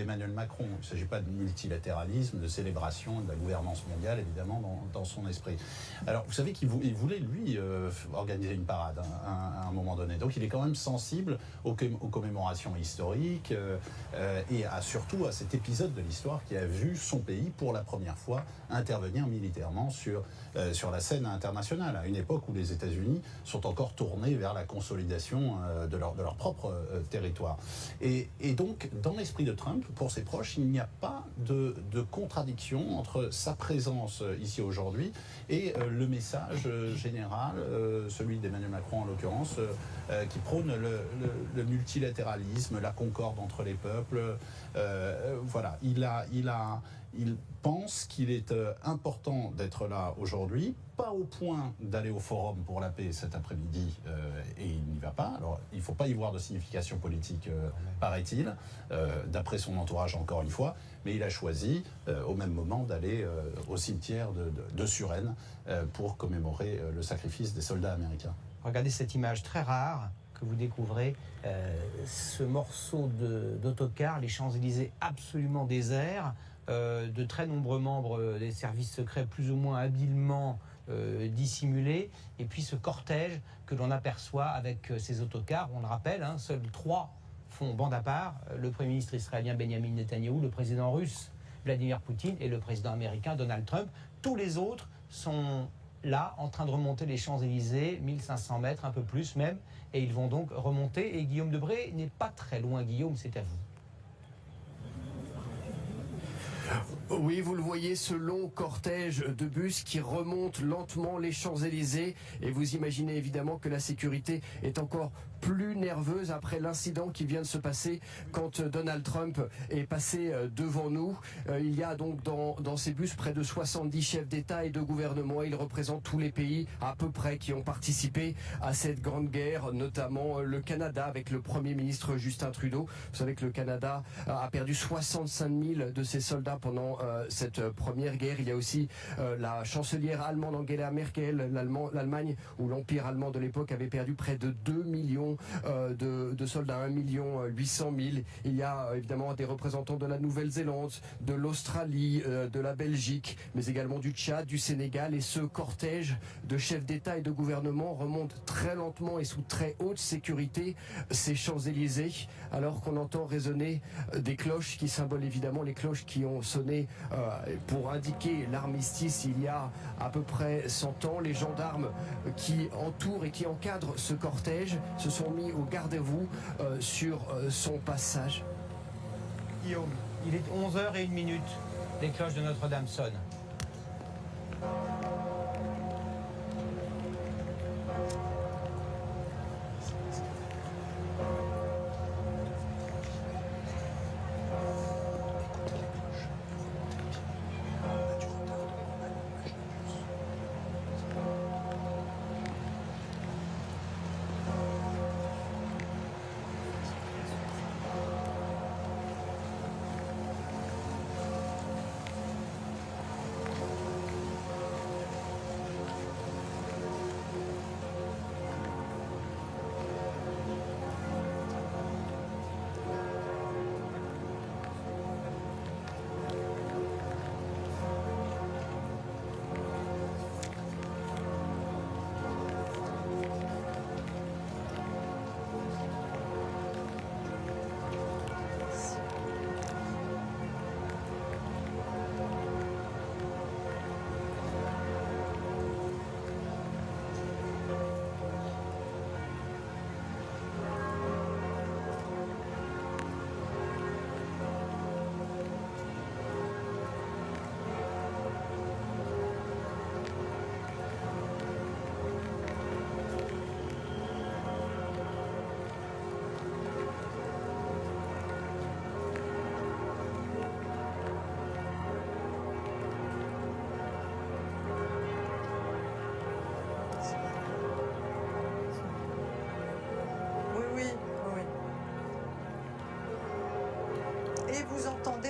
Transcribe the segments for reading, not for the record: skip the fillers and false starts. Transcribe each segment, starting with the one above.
d'Emmanuel Macron. Il ne s'agit pas de multilatéralisme, de célébration, de la gouvernance mondiale, évidemment, dans son esprit. Alors, vous savez qu'il voulait, lui, organiser une parade à un moment donné. Donc, il est quand même sensible aux commémorations historiques et surtout à cet épisode de l'histoire qui a vu son pays, pour la première fois, intervenir militairement sur la scène internationale, à une époque où les États-Unis sont encore tournés vers la consolidation de leur propre territoire. Et donc, dans l'esprit de Trump, pour ses proches, il n'y a pas de contradiction entre sa présence ici aujourd'hui et le message général, celui d'Emmanuel Macron en l'occurrence, qui prône le multilatéralisme, la concorde entre les peuples. Voilà, il pense qu'il est important d'être là aujourd'hui, pas au point d'aller au Forum pour la paix cet après-midi, et il n'y va pas. Alors, il ne faut pas y voir de signification politique, paraît-il, d'après son entourage encore une fois, mais il a choisi au même moment d'aller au cimetière de Suresnes pour commémorer le sacrifice des soldats américains. Regardez cette image très rare que vous découvrez, ce morceau d'autocar, les Champs-Élysées absolument déserts, de très nombreux membres des services secrets plus ou moins habilement dissimulés, et puis ce cortège que l'on aperçoit avec ces autocars. On le rappelle, hein, seuls 3 font bande à part, le Premier ministre israélien Benjamin Netanyahou, le président russe Vladimir Poutine et le président américain Donald Trump. Tous les autres sont là, en train de remonter les Champs-Élysées, 1500 mètres, un peu plus même, et ils vont donc remonter. Et Guillaume Debré n'est pas très loin. Guillaume, c'est à vous. Oui, vous le voyez, ce long cortège de bus qui remonte lentement les Champs-Élysées. Et vous imaginez évidemment que la sécurité est encore plus nerveuse après l'incident qui vient de se passer quand Donald Trump est passé devant nous. Il y a donc dans ces bus près de 70 chefs d'État et de gouvernement. Ils représentent tous les pays à peu près qui ont participé à cette grande guerre, notamment le Canada avec le Premier ministre Justin Trudeau. Vous savez que le Canada a perdu 65 000 de ses soldats pendant cette première guerre. Il y a aussi la chancelière allemande Angela Merkel, l'Allemagne, où l'Empire allemand de l'époque avait perdu près de 2 millions de soldats, 1 800 000. Il y a évidemment des représentants de la Nouvelle-Zélande, de l'Australie, de la Belgique, mais également du Tchad, du Sénégal. Et ce cortège de chefs d'État et de gouvernement remonte très lentement et sous très haute sécurité ces Champs-Élysées, alors qu'on entend résonner des cloches qui symbolent évidemment les cloches qui ont sonné pour indiquer l'armistice il y a à peu près 100 ans. Les gendarmes qui entourent et qui encadrent ce cortège se sont mis au garde-à-vous sur son passage. Guillaume, il est 11h01. Les cloches de Notre-Dame sonnent.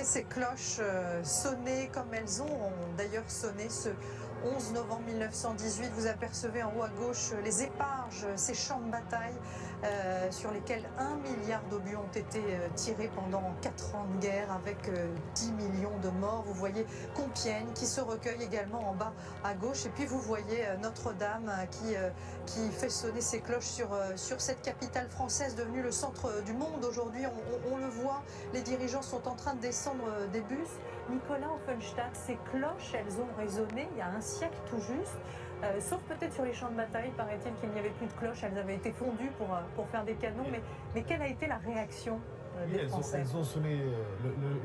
Ces cloches sonner comme elles ont d'ailleurs sonné ce 11 novembre 1918. Vous apercevez en haut à gauche les éparges, ces champs de bataille sur lesquels 1 milliard d'obus ont été tirés pendant 4 ans de guerre avec 10 millions de morts. Vous voyez Compiègne qui se recueille également en bas à gauche. Et puis vous voyez Notre-Dame qui fait sonner ses cloches sur cette capitale française devenue le centre du monde. Aujourd'hui, on le voit, les dirigeants sont en train de descendre des bus. Nicolas Offenstadt, ces cloches, elles ont résonné il y a un siècle tout juste. Sauf peut-être sur les champs de bataille, paraît-il qu'il n'y avait plus de cloches, elles avaient été fondues pour faire des canons. Mais quelle a été la réaction des Français? Elles ont sonné.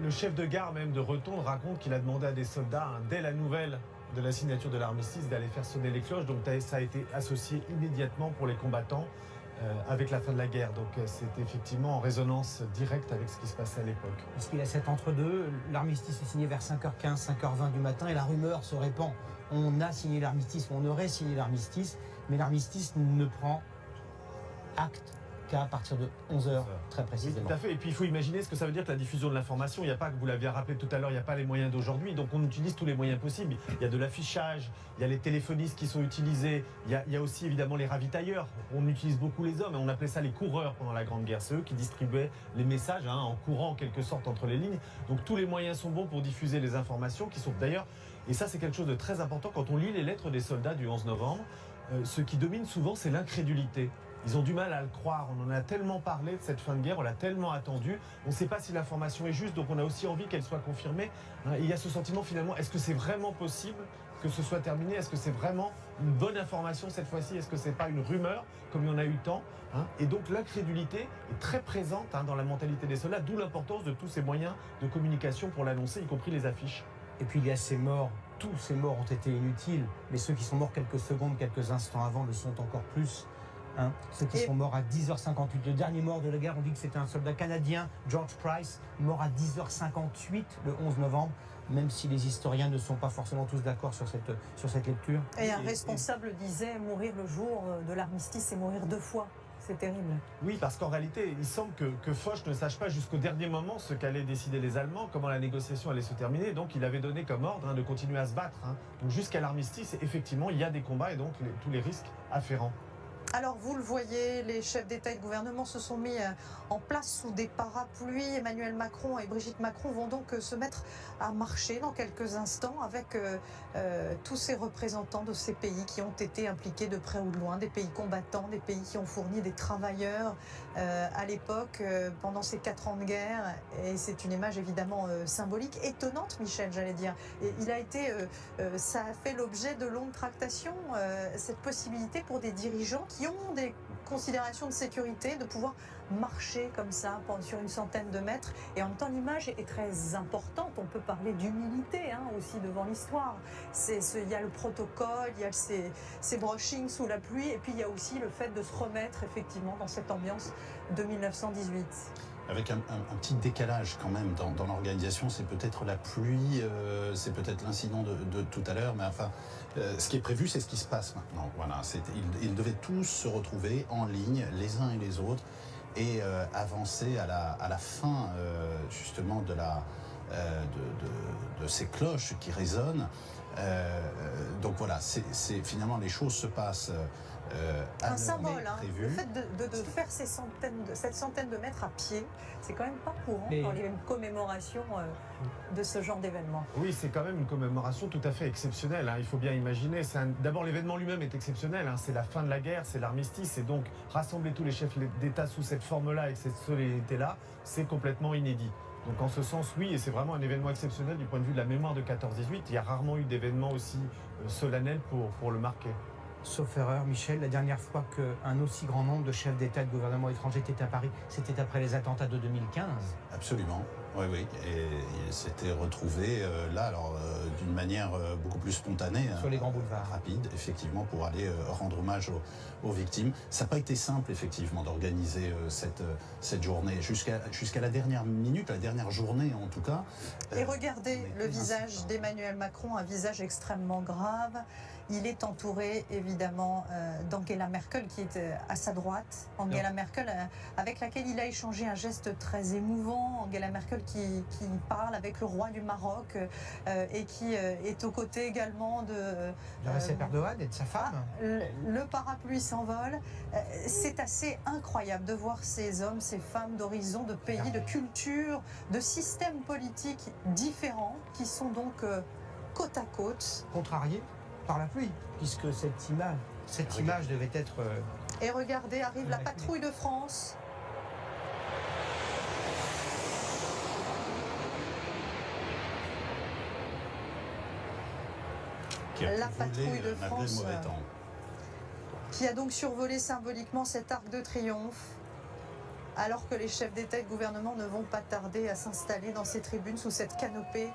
Le chef de gare même de Retond raconte qu'il a demandé à des soldats, dès la nouvelle de la signature de l'armistice, d'aller faire sonner les cloches. Donc ça a été associé immédiatement pour les combattants avec la fin de la guerre. Donc c'était effectivement en résonance directe avec ce qui se passait à l'époque. Parce qu'il y a cet entre-deux, l'armistice est signé vers 5h15, 5h20 du matin et la rumeur se répand. On a signé l'armistice, on aurait signé l'armistice, mais l'armistice ne prend acte qu'à partir de 11h, très précisément. Oui, tout à fait. Et puis il faut imaginer ce que ça veut dire que la diffusion de l'information, il n'y a pas, vous l'aviez rappelé tout à l'heure, il n'y a pas les moyens d'aujourd'hui, donc on utilise tous les moyens possibles. Il y a de l'affichage, il y a les téléphonistes qui sont utilisés, il y a aussi évidemment les ravitailleurs. On utilise beaucoup les hommes, et on appelait ça les coureurs pendant la Grande Guerre. C'est eux qui distribuaient les messages en courant en quelque sorte entre les lignes. Donc tous les moyens sont bons pour diffuser les informations qui sont d'ailleurs, et ça c'est quelque chose de très important quand on lit les lettres des soldats du 11 novembre, ce qui domine souvent c'est l'incrédulité. Ils ont du mal à le croire, on en a tellement parlé de cette fin de guerre, on l'a tellement attendu, on ne sait pas si l'information est juste, donc on a aussi envie qu'elle soit confirmée. Et il y a ce sentiment finalement, est-ce que c'est vraiment possible que ce soit terminé? Est-ce que c'est vraiment une bonne information cette fois-ci? Est-ce que c'est pas une rumeur, comme il y en a eu tant? Et donc l'incrédulité est très présente dans la mentalité des soldats, d'où l'importance de tous ces moyens de communication pour l'annoncer, y compris les affiches. Et puis il y a ces morts, tous ces morts ont été inutiles, mais ceux qui sont morts quelques secondes, quelques instants avant le sont encore plus. Ceux qui sont morts à 10h58. Le dernier mort de la guerre, on dit que c'était un soldat canadien, George Price, mort à 10h58 le 11 novembre, même si les historiens ne sont pas forcément tous d'accord sur cette lecture. Et un responsable disait mourir le jour de l'armistice, c'est mourir 2 fois. C'est terrible. Oui, parce qu'en réalité, il semble que Foch ne sache pas jusqu'au dernier moment ce qu'allaient décider les Allemands, comment la négociation allait se terminer. Donc il avait donné comme ordre de continuer à se battre. Donc jusqu'à l'armistice, effectivement, il y a des combats et donc tous les risques afférents. Alors vous le voyez, les chefs d'État et de gouvernement se sont mis en place sous des parapluies. Emmanuel Macron et Brigitte Macron vont donc se mettre à marcher dans quelques instants avec tous ces représentants de ces pays qui ont été impliqués de près ou de loin, des pays combattants, des pays qui ont fourni des travailleurs à l'époque pendant ces 4 ans de guerre. Et c'est une image évidemment symbolique, étonnante, Michel, j'allais dire. Et il a été, ça a fait l'objet de longues tractations, cette possibilité pour des dirigeants qui ont des considérations de sécurité, de pouvoir marcher comme ça sur une centaine de mètres. Et en même temps, l'image est très importante. On peut parler d'humilité aussi devant l'histoire. Il y a le protocole, il y a ces brushings sous la pluie, et puis il y a aussi le fait de se remettre effectivement dans cette ambiance de 1918. Avec un petit décalage quand même dans l'organisation, c'est peut-être la pluie, c'est peut-être l'incident de tout à l'heure, mais enfin, ce qui est prévu, c'est ce qui se passe maintenant. Voilà, ils devaient tous se retrouver en ligne, les uns et les autres, et avancer à la fin justement de ces cloches qui résonnent. Donc voilà, finalement les choses se passent. Un symbole, le fait de faire cette centaine de mètres à pied, c'est quand même pas courant dans les commémorations de ce genre d'événement. Oui, c'est quand même une commémoration tout à fait exceptionnelle, il faut bien imaginer. D'abord, l'événement lui-même est exceptionnel, c'est la fin de la guerre, c'est l'armistice, et donc rassembler tous les chefs d'État sous cette forme-là, avec cette solennité-là, c'est complètement inédit. Donc en ce sens, oui, et c'est vraiment un événement exceptionnel du point de vue de la mémoire de 14-18. Il y a rarement eu d'événement aussi solennel pour le marquer. Sauf erreur, Michel, la dernière fois qu'un aussi grand nombre de chefs d'État et de gouvernement étrangers étaient à Paris, c'était après les attentats de 2015. Absolument, oui. Et il s'était retrouvé là, alors d'une manière beaucoup plus spontanée. Sur les grands boulevards. Rapide, effectivement, pour aller rendre hommage aux victimes. Ça n'a pas été simple, effectivement, d'organiser cette journée. Jusqu'à la dernière minute, la dernière journée en tout cas. Et regardez le visage d'Emmanuel Macron, un visage extrêmement grave. Il est entouré évidemment d'Angela Merkel qui est à sa droite. Angela Merkel avec laquelle il a échangé un geste très émouvant. Angela Merkel qui parle avec le roi du Maroc et qui est aux côtés également de Recep Erdogan et de sa femme. Le parapluie s'envole. C'est assez incroyable de voir ces hommes, ces femmes d'horizons, de pays, de cultures, de systèmes politiques différents qui sont donc côte à côte. Contrarié par la pluie, puisque cette image devait être... Et regardez, arrive la patrouille de France. La patrouille de France qui a donc survolé symboliquement cet arc de triomphe, alors que les chefs d'État et de gouvernement ne vont pas tarder à s'installer dans ces tribunes sous cette canopée.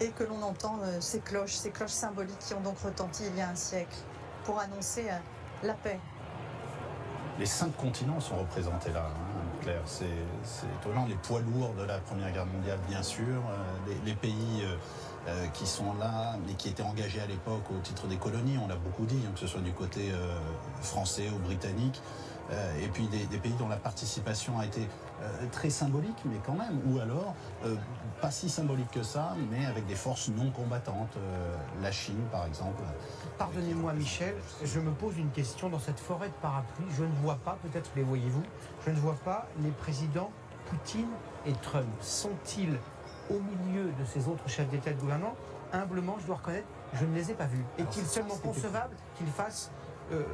Et que l'on entend ces cloches symboliques qui ont donc retenti il y a un siècle pour annoncer la paix. Les 5 continents sont représentés là, hein, Claire. C'est étonnant. Les poids lourds de la Première Guerre mondiale, bien sûr. Les pays qui sont là, mais qui étaient engagés à l'époque au titre des colonies, on l'a beaucoup dit, hein, que ce soit du côté français ou britannique. Et puis des pays dont la participation a été très symbolique, mais quand même, ou alors pas si symbolique que ça, mais avec des forces non combattantes. La Chine, par exemple. Pardonnez-moi, Michel, je me pose une question. Dans cette forêt de parapluies, je ne vois pas, peut-être les voyez-vous, je ne vois pas les présidents Poutine et Trump. Sont-ils au milieu de ces autres chefs d'État et de gouvernement? Humblement, je dois reconnaître, je ne les ai pas vus. Est-il seulement concevable qu'ils fassent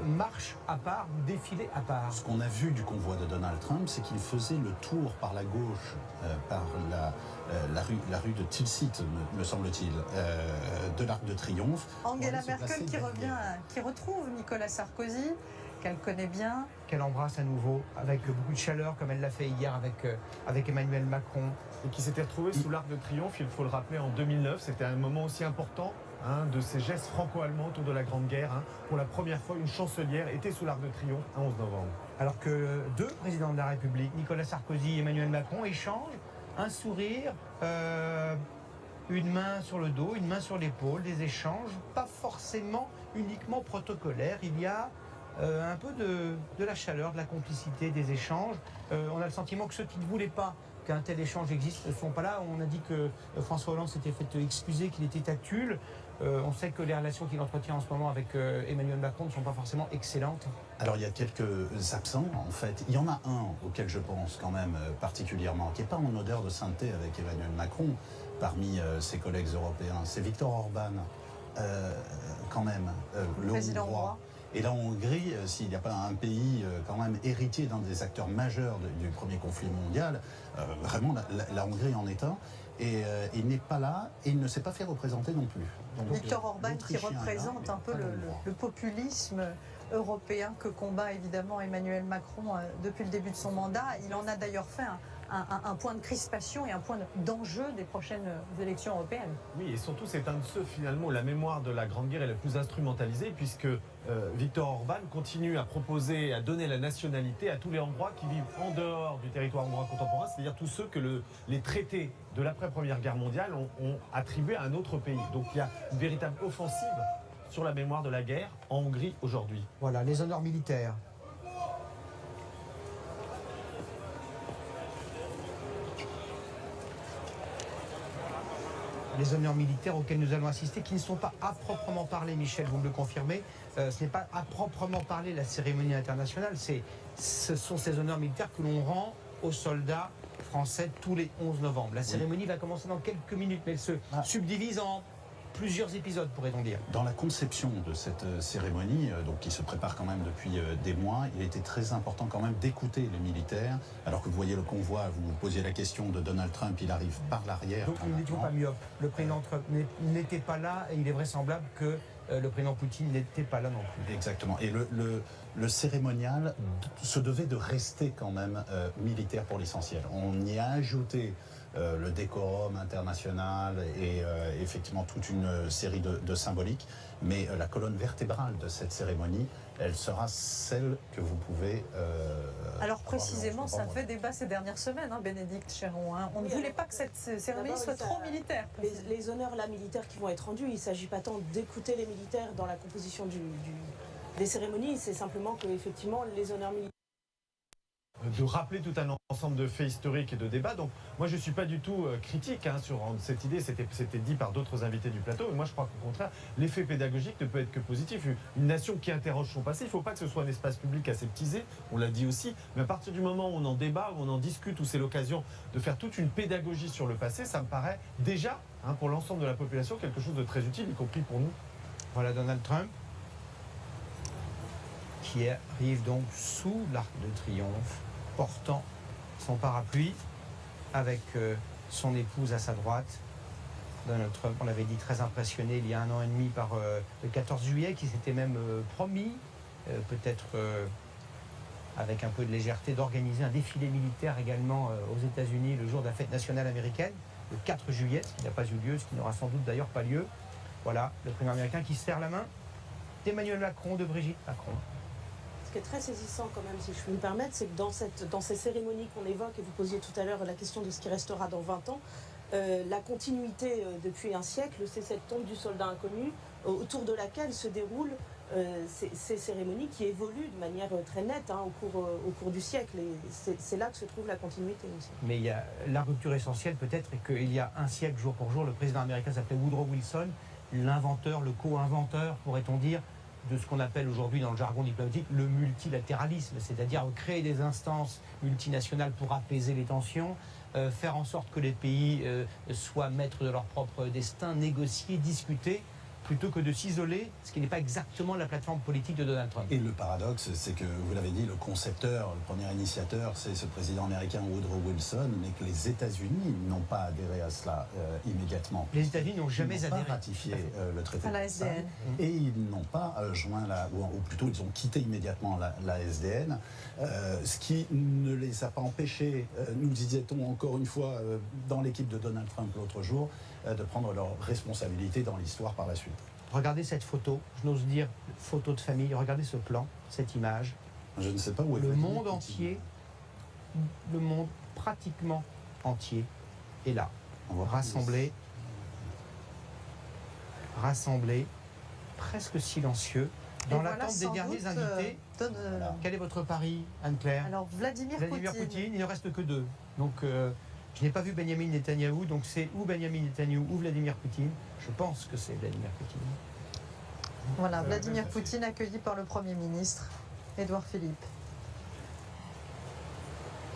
marche à part, défilé à part? Ce qu'on a vu du convoi de Donald Trump, c'est qu'il faisait le tour par la gauche, par la rue de Tilsit, me semble-t-il, de l'Arc de Triomphe. Angela Merkel qui revient, qui retrouve Nicolas Sarkozy, qu'elle connaît bien. Qu'elle embrasse à nouveau, avec beaucoup de chaleur, comme elle l'a fait hier avec Emmanuel Macron. Et qui s'était retrouvé sous l'Arc de Triomphe, il faut le rappeler, en 2009. C'était un moment aussi important, hein, de ces gestes franco-allemands autour de la Grande Guerre. Hein. Pour la première fois, une chancelière était sous l'Arc de Triomphe un 11 novembre. Alors que 2 présidents de la République, Nicolas Sarkozy et Emmanuel Macron, échangent un sourire, une main sur le dos, une main sur l'épaule, des échanges, pas forcément uniquement protocolaires. Il y a un peu de la chaleur, de la complicité, des échanges. On a le sentiment que ceux qui ne voulaient pas qu'un tel échange existe ne sont pas là. On a dit que François Hollande s'était fait excuser, qu'il était à Tulle. On sait que les relations qu'il entretient en ce moment avec Emmanuel Macron ne sont pas forcément excellentes. Alors il y a quelques absents en fait. Il y en a un auquel je pense quand même particulièrement, qui n'est pas en odeur de sainteté avec Emmanuel Macron parmi ses collègues européens. C'est Viktor Orban, quand même, le président hongrois. Et la Hongrie, s'il n'y a pas un pays quand même héritier d'un des acteurs majeurs du premier conflit mondial, vraiment la Hongrie en est un. Et il n'est pas là et il ne s'est pas fait représenter non plus. Donc, Viktor Orban qui représente un peu le populisme européen que combat évidemment Emmanuel Macron depuis le début de son mandat. Il en a d'ailleurs fait un point de crispation et un point d'enjeu des prochaines élections européennes. Oui, et surtout c'est un de ceux finalement où la mémoire de la Grande Guerre est la plus instrumentalisée, puisque Viktor Orban continue à proposer, à donner la nationalité à tous les Hongrois qui vivent en dehors du territoire hongrois contemporain, c'est-à-dire tous ceux que les traités de l'après-première guerre mondiale ont attribué à un autre pays. Donc il y a une véritable offensive sur la mémoire de la guerre en Hongrie aujourd'hui. Voilà, les honneurs militaires. Les honneurs militaires auxquels nous allons assister, qui ne sont pas à proprement parler, Michel, vous me le confirmez, ce n'est pas à proprement parler la cérémonie internationale, ce sont ces honneurs militaires que l'on rend aux soldats français tous les 11 novembre. La cérémonie va commencer dans quelques minutes, mais elle se subdivise en plusieurs épisodes, pourrait-on dire. Dans la conception de cette cérémonie, donc qui se prépare quand même depuis des mois, il était très important quand même d'écouter les militaires. Alors que vous voyez le convoi, vous vous posiez la question de Donald Trump, il arrive par l'arrière. Donc nous n'étions pas myopes. Le président Trump n'était pas là et il est vraisemblable que le président Poutine n'était pas là non plus. Exactement. Et le cérémonial se devait de rester quand même militaire pour l'essentiel. On y a ajouté le décorum international et effectivement toute une série de symboliques. Mais la colonne vertébrale de cette cérémonie, elle sera celle que vous pouvez... Alors précisément, ça fait débat ces dernières semaines, hein, Bénédicte Chéron. Hein. On ne voulait pas que cette cérémonie soit trop militaire. Les honneurs là, militaires qui vont être rendus, il ne s'agit pas tant d'écouter les militaires dans la composition des cérémonies, c'est simplement que effectivement les honneurs militaires... De rappeler tout un ensemble de faits historiques et de débats. Donc moi je ne suis pas du tout critique sur cette idée, c'était dit par d'autres invités du plateau, mais moi je crois qu'au contraire, l'effet pédagogique ne peut être que positif. Une nation qui interroge son passé, il ne faut pas que ce soit un espace public aseptisé, on l'a dit aussi, mais à partir du moment où on en débat, où on en discute, où c'est l'occasion de faire toute une pédagogie sur le passé, ça me paraît déjà, pour l'ensemble de la population, quelque chose de très utile, y compris pour nous. Voilà Donald Trump, qui arrive donc sous l'Arc de Triomphe, portant son parapluie avec son épouse à sa droite. Donald Trump, on l'avait dit, très impressionné il y a 1 an et demi par le 14 juillet, qui s'était même promis, peut-être avec un peu de légèreté, d'organiser un défilé militaire également aux États-Unis le jour de la fête nationale américaine, le 4 juillet, ce qui n'a pas eu lieu, ce qui n'aura sans doute d'ailleurs pas lieu. Voilà, le président américain qui serre la main d'Emmanuel Macron, de Brigitte Macron. Ce qui est très saisissant quand même, si je puis me permettre, c'est que dans ces cérémonies qu'on évoque, et vous posiez tout à l'heure la question de ce qui restera dans 20 ans, la continuité depuis un siècle, c'est cette tombe du soldat inconnu autour de laquelle se déroulent ces cérémonies qui évoluent de manière très nette au cours du siècle. Et c'est là que se trouve la continuité aussi. Mais il y a la rupture essentielle peut-être, et qu'il y a un siècle, jour pour jour, le président américain s'appelait Woodrow Wilson, l'inventeur, le co-inventeur, pourrait-on dire, de ce qu'on appelle aujourd'hui dans le jargon diplomatique le multilatéralisme, c'est-à-dire créer des instances multinationales pour apaiser les tensions, faire en sorte que les pays soient maîtres de leur propre destin, négocier, discuter, plutôt que de s'isoler, ce qui n'est pas exactement la plateforme politique de Donald Trump. Et le paradoxe, c'est que, vous l'avez dit, le concepteur, le premier initiateur, c'est ce président américain Woodrow Wilson, mais que les États-Unis n'ont pas adhéré à cela immédiatement. Les États-Unis n'ont jamais adhéré. Pas ratifié le traité à la de SDN. Versailles, et ils n'ont pas joint ou plutôt ils ont quitté immédiatement la SDN, ce qui ne les a pas empêchés, nous disait-on encore une fois dans l'équipe de Donald Trump l'autre jour, de prendre leurs responsabilités dans l'histoire par la suite. Regardez cette photo, je n'ose dire photo de famille, regardez ce plan, cette image. Je ne sais pas où est le monde entier, le monde pratiquement entier est là, rassemblé, presque silencieux, dans l'attente des derniers invités. Quel est votre pari, Anne-Claire? Alors, Vladimir Poutine. Il ne reste que 2. Donc, je n'ai pas vu Benyamin Netanyahou, donc c'est ou Benyamin Netanyahou ou Vladimir Poutine. Je pense que c'est Vladimir Poutine. Voilà, Vladimir Poutine accueilli par le Premier ministre, Édouard Philippe.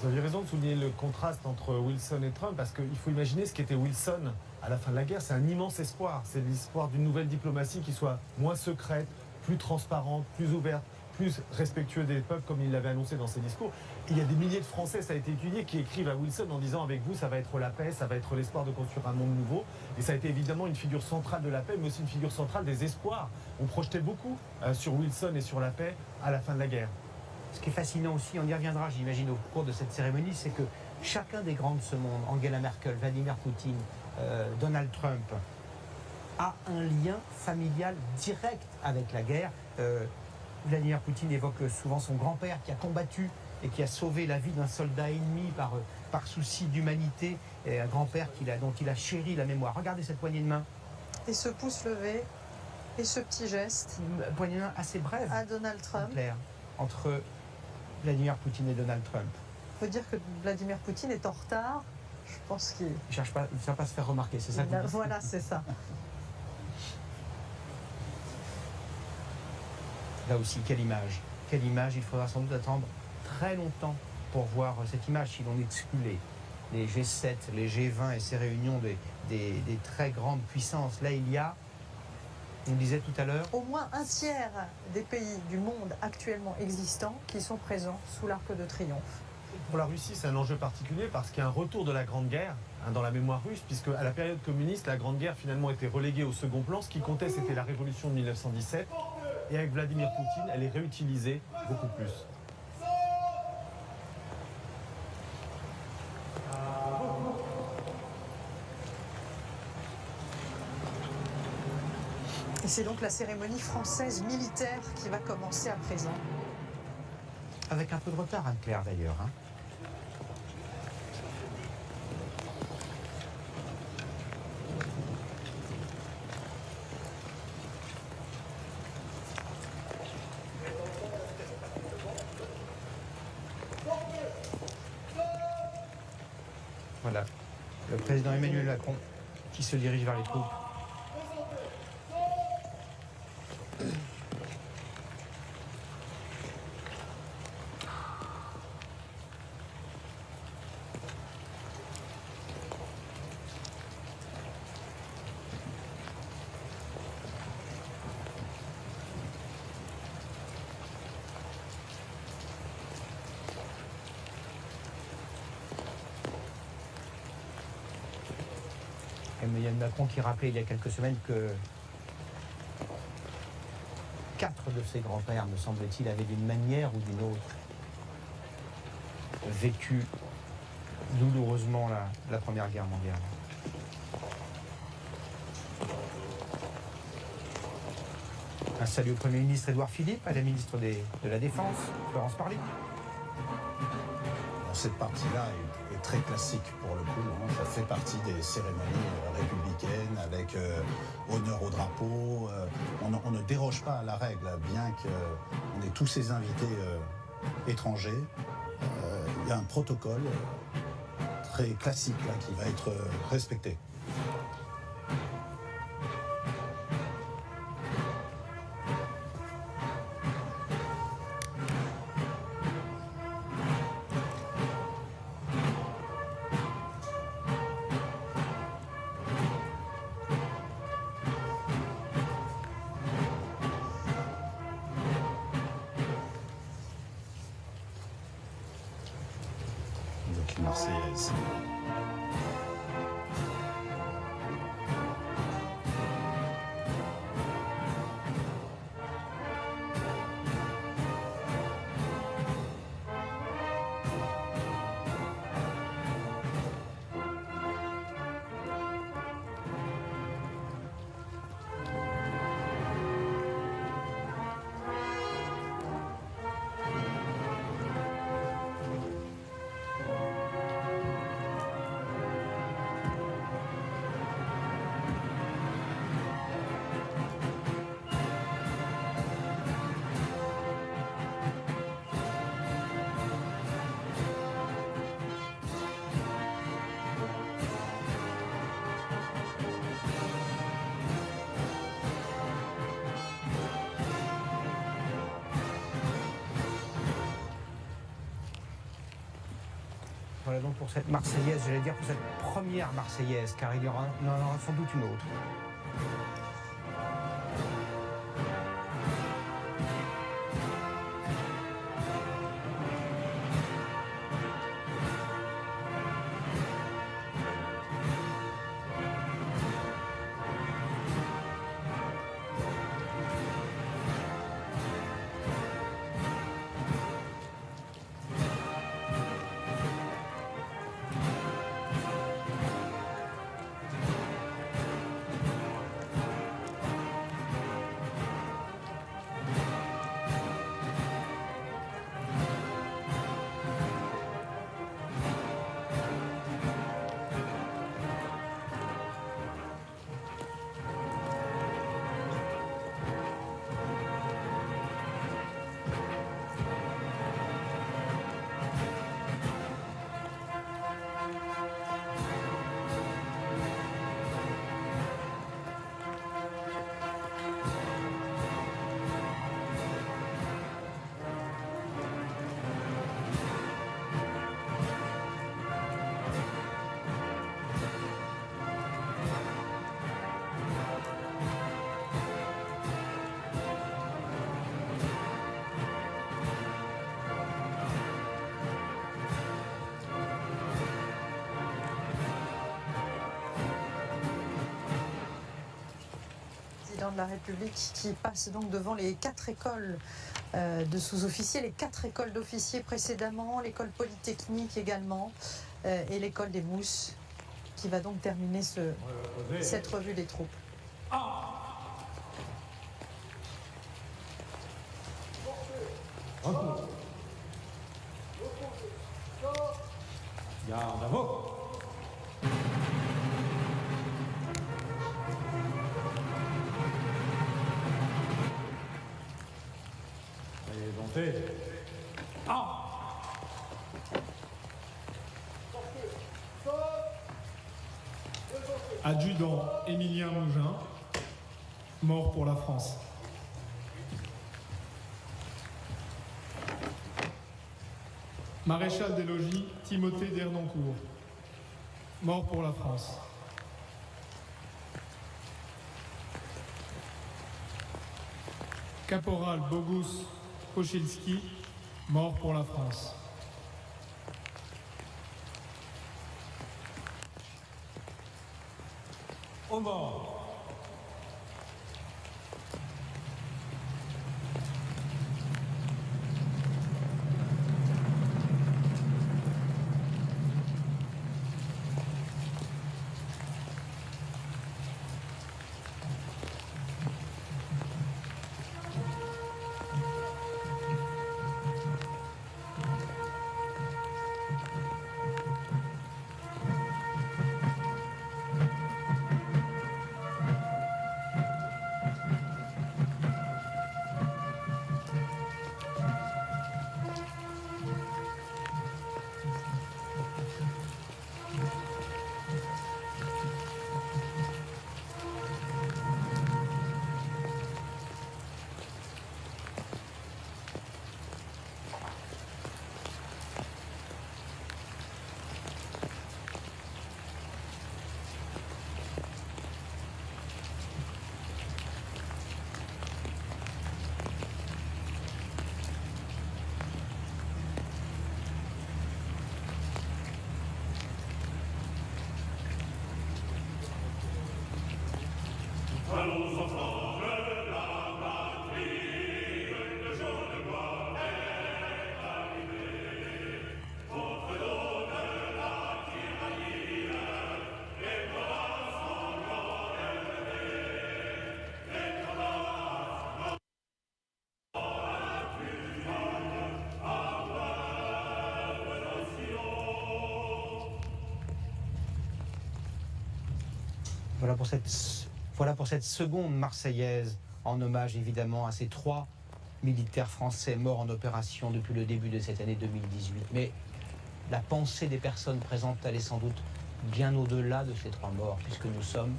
Vous avez raison de souligner le contraste entre Wilson et Trump, parce qu'il faut imaginer ce qu'était Wilson à la fin de la guerre. C'est un immense espoir. C'est l'espoir d'une nouvelle diplomatie qui soit moins secrète, plus transparente, plus ouverte, plus respectueux des peuples, comme il l'avait annoncé dans ses discours. Il y a des milliers de Français, ça a été étudié, qui écrivent à Wilson en disant avec vous, ça va être la paix, ça va être l'espoir de construire un monde nouveau. Et ça a été évidemment une figure centrale de la paix, mais aussi une figure centrale des espoirs. On projetait beaucoup sur Wilson et sur la paix à la fin de la guerre. Ce qui est fascinant aussi, on y reviendra, j'imagine, au cours de cette cérémonie, c'est que chacun des grands de ce monde, Angela Merkel, Vladimir Poutine, Donald Trump, a un lien familial direct avec la guerre. Vladimir Poutine évoque souvent son grand-père qui a combattu et qui a sauvé la vie d'un soldat ennemi par souci d'humanité, et un grand-père dont il a chéri la mémoire. Regardez cette poignée de main. Et ce pouce levé, et ce petit geste. Une poignée de main assez brève. À Donald Trump. Claire, entre Vladimir Poutine et Donald Trump. Il faut dire que Vladimir Poutine est en retard. Je pense qu'il... Il ne cherche pas à se faire remarquer, c'est ça que vous dites ? Voilà, c'est ça. Là aussi, quelle image. Quelle image, il faudra sans doute attendre très longtemps pour voir cette image, si l'on exclut les G7, les G20 et ces réunions des très grandes puissances. Là, il y a, on le disait tout à l'heure, au moins un tiers des pays du monde actuellement existants qui sont présents sous l'Arc de Triomphe. Pour la Russie, c'est un enjeu particulier parce qu'il y a un retour de la Grande Guerre dans la mémoire russe, puisque à la période communiste, la Grande Guerre finalement était reléguée au second plan. Ce qui comptait, c'était la révolution de 1917. Et avec Vladimir Poutine, elle est réutilisée beaucoup plus. Et c'est donc la cérémonie française militaire qui va commencer à présent. Avec un peu de retard, Anne-Claire, d'ailleurs. Hein. Voilà, le président Emmanuel Macron qui se dirige vers les troupes. Emmanuel Macron qui rappelait il y a quelques semaines que 4 de ses grands-pères, me semble-t-il, avaient d'une manière ou d'une autre vécu douloureusement la Première Guerre mondiale. Un salut au Premier ministre Édouard Philippe, à la ministre de la Défense, Florence Parly. Cette partie-là est très classique pour le coup. Hein. Ça fait partie des cérémonies républicaines avec honneur au drapeau. On ne déroge pas à la règle, bien qu'on ait tous ces invités étrangers. Il y a un protocole très classique là, qui va être respecté. Marseillaise. Voilà donc pour cette Marseillaise, j'allais dire pour cette première Marseillaise, car il y en aura sans doute une autre. De la République qui passe donc devant les 4 écoles de sous-officiers, les 4 écoles d'officiers précédemment, l'école polytechnique également et l'école des Mousses qui va donc terminer cette revue des troupes. Recours. Garde à vous. Allez, montez. Adjudant Émilien Mougin, mort pour la France. Maréchal des logis Timothée d'Ernoncourt, mort pour la France. Caporal Bogus Pochilski, mort pour la France. Au mort. Voilà pour cette seconde Marseillaise, en hommage évidemment à ces 3 militaires français morts en opération depuis le début de cette année 2018. Mais la pensée des personnes présentes allait sans doute bien au-delà de ces 3 morts, puisque nous sommes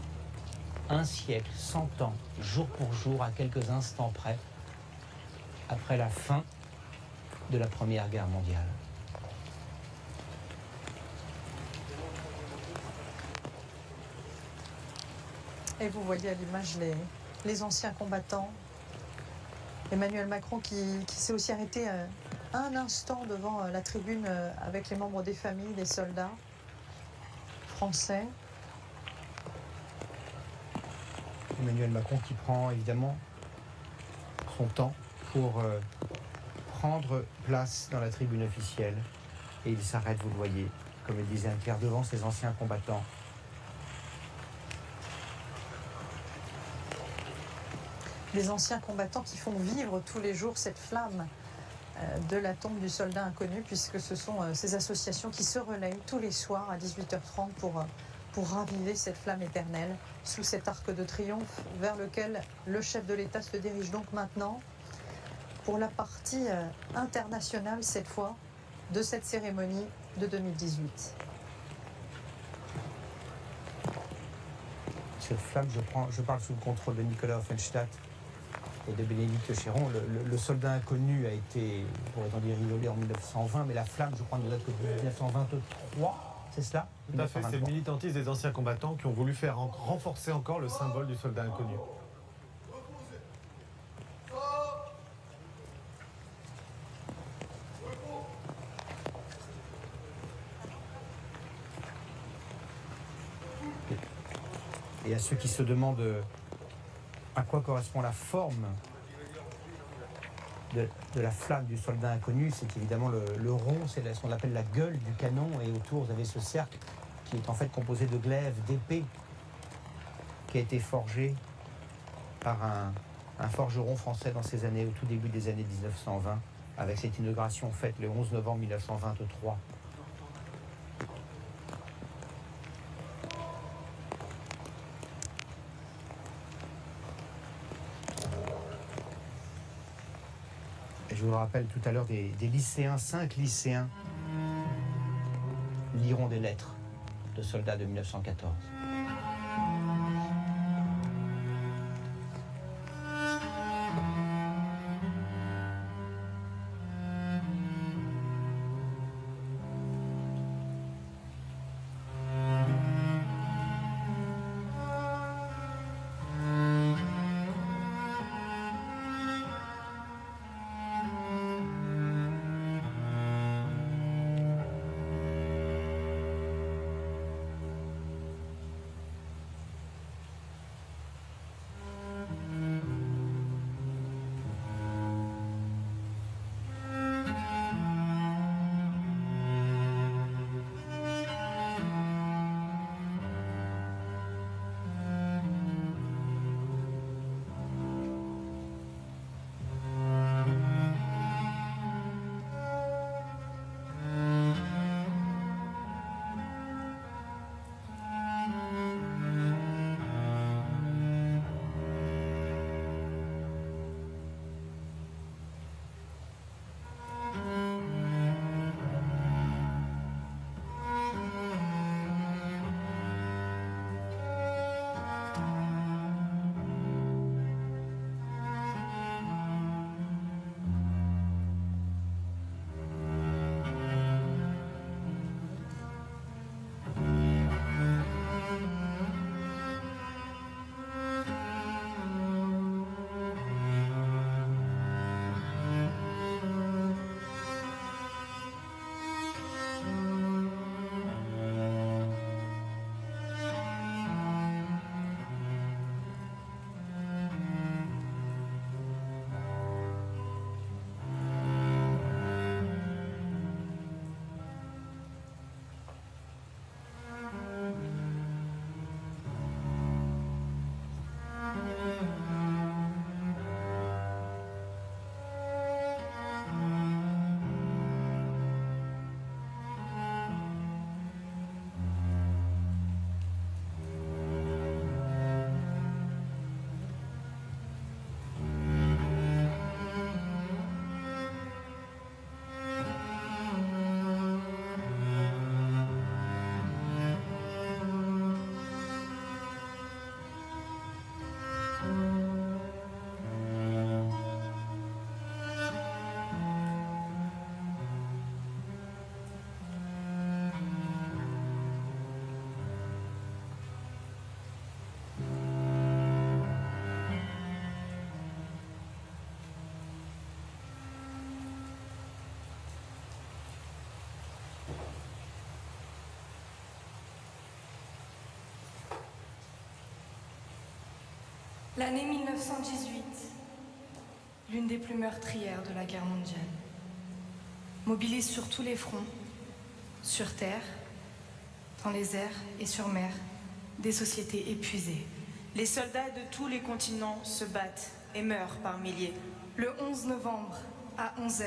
un siècle, 100 ans, jour pour jour, à quelques instants près, après la fin de la Première Guerre mondiale. Et vous voyez à l'image les anciens combattants. Emmanuel Macron qui s'est aussi arrêté un instant devant la tribune avec les membres des familles, des soldats français. Emmanuel Macron qui prend évidemment son temps pour prendre place dans la tribune officielle. Et il s'arrête, vous le voyez, comme il disait Pierre, devant ces anciens combattants. Les anciens combattants qui font vivre tous les jours cette flamme de la tombe du soldat inconnu, puisque ce sont ces associations qui se relayent tous les soirs à 18h30 pour raviver cette flamme éternelle sous cet arc de triomphe vers lequel le chef de l'État se dirige donc maintenant pour la partie internationale cette fois de cette cérémonie de 2018. Cette flamme, je parle sous le contrôle de Nicolas Offenstadt et de Bénédicte Chéron. Le soldat inconnu a été, pourrait-on dire, isolé en 1920, mais la flamme, je crois, ne date que de 1923, c'est cela? Tout à fait, c'est le militantisme des anciens combattants qui ont voulu faire renforcer encore le symbole du soldat inconnu. Et à ceux qui se demandent à quoi correspond la forme de la flamme du soldat inconnu, c'est évidemment le rond, c'est ce qu'on appelle la gueule du canon, et autour vous avez ce cercle qui est en fait composé de glaives, d'épées, qui a été forgé par un forgeron français dans ces années, au tout début des années 1920, avec cette inauguration faite le 11 novembre 1923. Je vous le rappelle tout à l'heure, des lycéens, 5 lycéens, liront des lettres de soldats de 1914. L'année 1918, l'une des plus meurtrières de la guerre mondiale, mobilise sur tous les fronts, sur terre, dans les airs et sur mer, des sociétés épuisées. Les soldats de tous les continents se battent et meurent par milliers. Le 11 novembre, à 11h,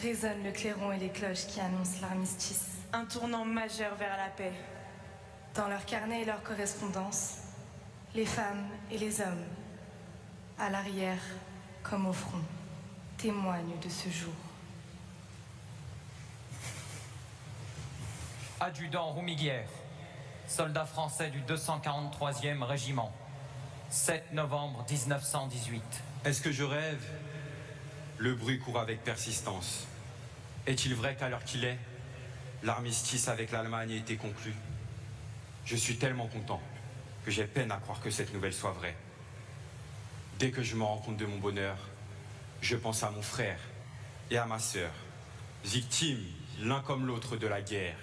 résonnent le clairon et les cloches qui annoncent l'armistice. Un tournant majeur vers la paix. Dans leurs carnets et leurs correspondances, les femmes et les hommes, à l'arrière comme au front, témoignent de ce jour. Adjudant Roumiguière, soldat français du 243e régiment, 7 novembre 1918. Est-ce que je rêve? Le bruit court avec persistance. Est-il vrai qu'à l'heure qu'il est, l'armistice avec l'Allemagne a été conclu? Je suis tellement content que j'ai peine à croire que cette nouvelle soit vraie. Dès que je me rends compte de mon bonheur, je pense à mon frère et à ma sœur, victimes l'un comme l'autre de la guerre.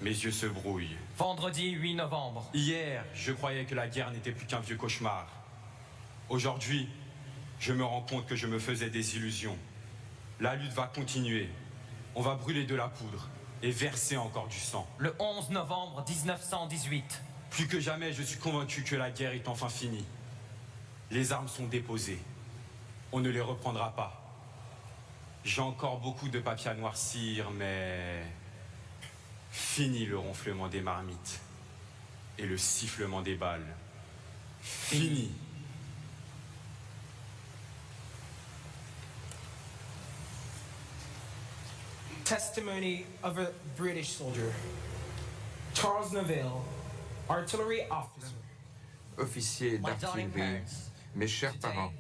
Mes yeux se brouillent. Vendredi 8 novembre. Hier, je croyais que la guerre n'était plus qu'un vieux cauchemar. Aujourd'hui, je me rends compte que je me faisais des illusions. La lutte va continuer. On va brûler de la poudre et verser encore du sang. Le 11 novembre 1918. Plus que jamais, je suis convaincu que la guerre est enfin finie. Les armes sont déposées. On ne les reprendra pas. J'ai encore beaucoup de papier à noircir, mais fini le ronflement des marmites et le sifflement des balles. Fini. Testimony of a British soldier. Charles Neville, artillery officer. Officier d'artillerie, mes chers parents,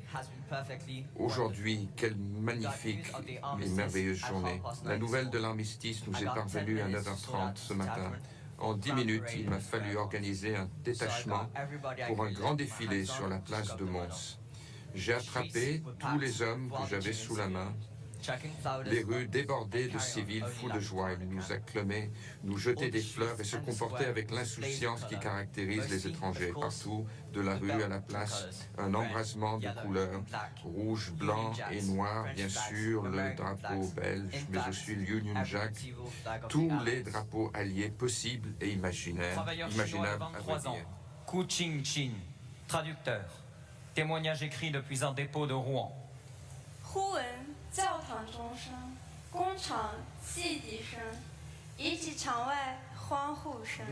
aujourd'hui, quelle magnifique et merveilleuse journée. La nouvelle de l'armistice nous est parvenue à 9h30 ce matin. En 10 minutes, il m'a fallu organiser un détachement pour un grand défilé sur la place de Mons. J'ai attrapé tous les hommes que j'avais sous la main. Les rues débordées de civils fous de joie. Ils nous acclamaient, nous jetaient des fleurs et se comportaient avec l'insouciance qui caractérise les étrangers. Partout, de la rue à la place, un embrasement de couleurs, rouge, blanc et noir, bien sûr, le drapeau belge, mais aussi l'Union Jack, tous les drapeaux alliés possibles et imaginables, à vrai dire. Ku Ching Chin, traducteur. Témoignage écrit depuis un dépôt de Rouen. 忽闻教堂钟声，工厂汽笛声，以及场外欢呼声，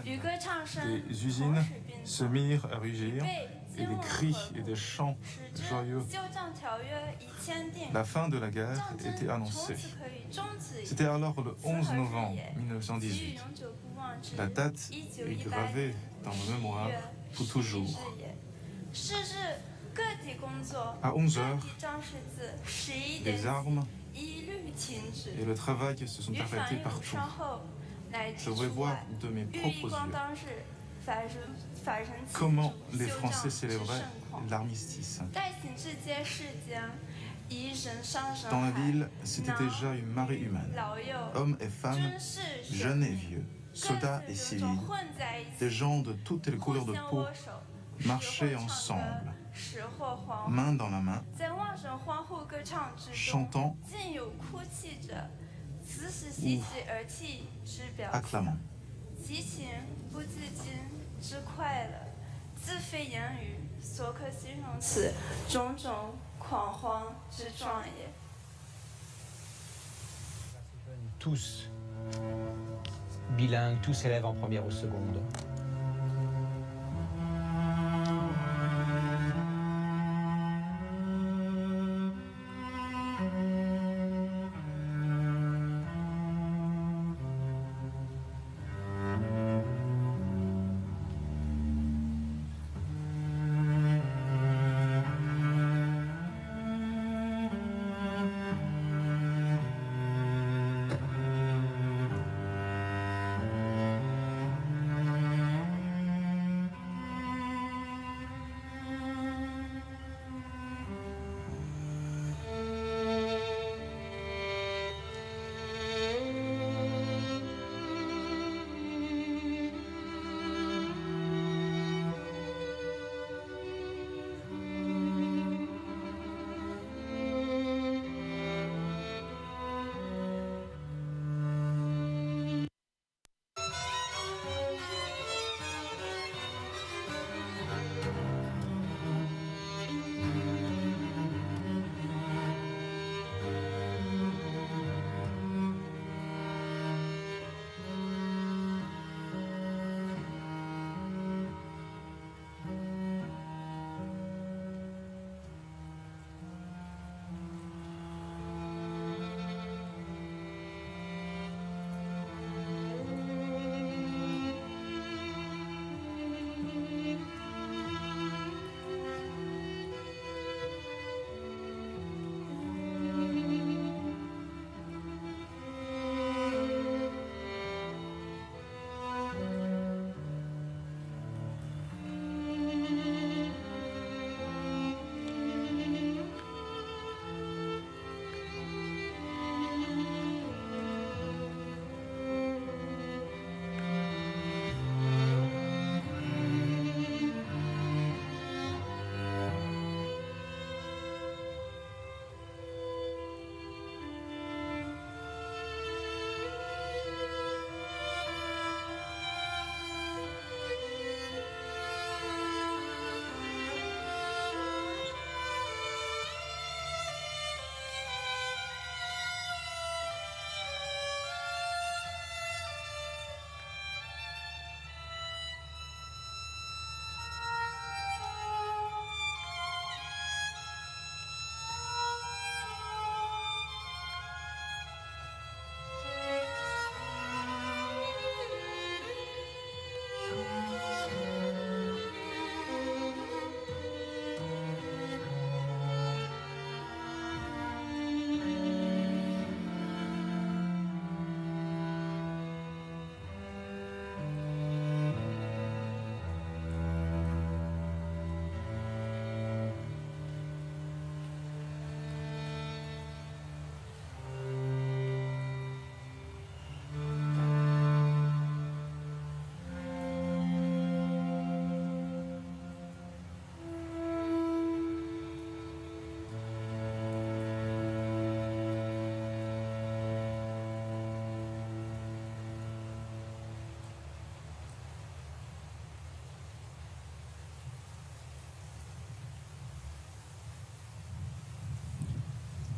与歌唱声 Des usines se mirent à rugir et des cris et des chants joyeux. 旧账条约已签订， La fin de la guerre était 从 annoncée. 此可以终止 C'était alors le 11 novembre 1918. 永久不忘之 La date est gravée dans ma mémoire pour toujours. 逝世个体工作 À 11 heures, 个体仗势字11 les 点 armes 一律停止， et le travail se sont 与反 arrêtés 映武 partout. 伤后乃 Je 至 voudrais 出 voir 外， de mes 寓意 propres 光 yeux 当日法神庆 comment 祝 les 休 Français 战之 célébraient 盛况。 l'armistice. 待行至街世间，一人山人 Dans la 海， ville, c'était déjà une marée humaine. 老幼 Hommes et femmes, 军士 jeunes et vieux, 各 soldats 自 et 人 civils, 种混在一 des 起， gens de toutes les 互 couleurs de 相 peau 握手， marchaient 时或唱 ensemble, 歌，时或欢呼， main dans la main, 在万声欢呼歌唱之中， chantant, 竟有哭泣者，此时喜极而泣之表现， acclamant. 激情不自禁之快乐，自非言语所可形容此种种狂欢之壮也。 Tous bilingues, tous élèves en première ou seconde.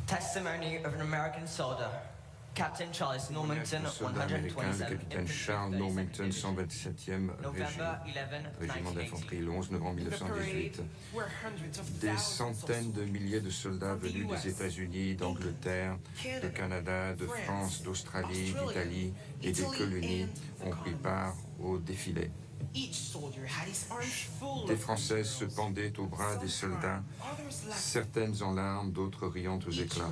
Testimony of an American soldier, Captain Charles Normanton, Soldat américain, le 127th capitaine Charles Normanton, 127e régiment d'infanterie, le 11 novembre 1918. Des centaines de milliers de soldats venus des États-Unis, d'Angleterre, de Canada, de France, d'Australie, d'Italie et des colonies ont pris part au défilé. Des Françaises se pendaient au bras des soldats, certaines en larmes, d'autres riant aux éclats.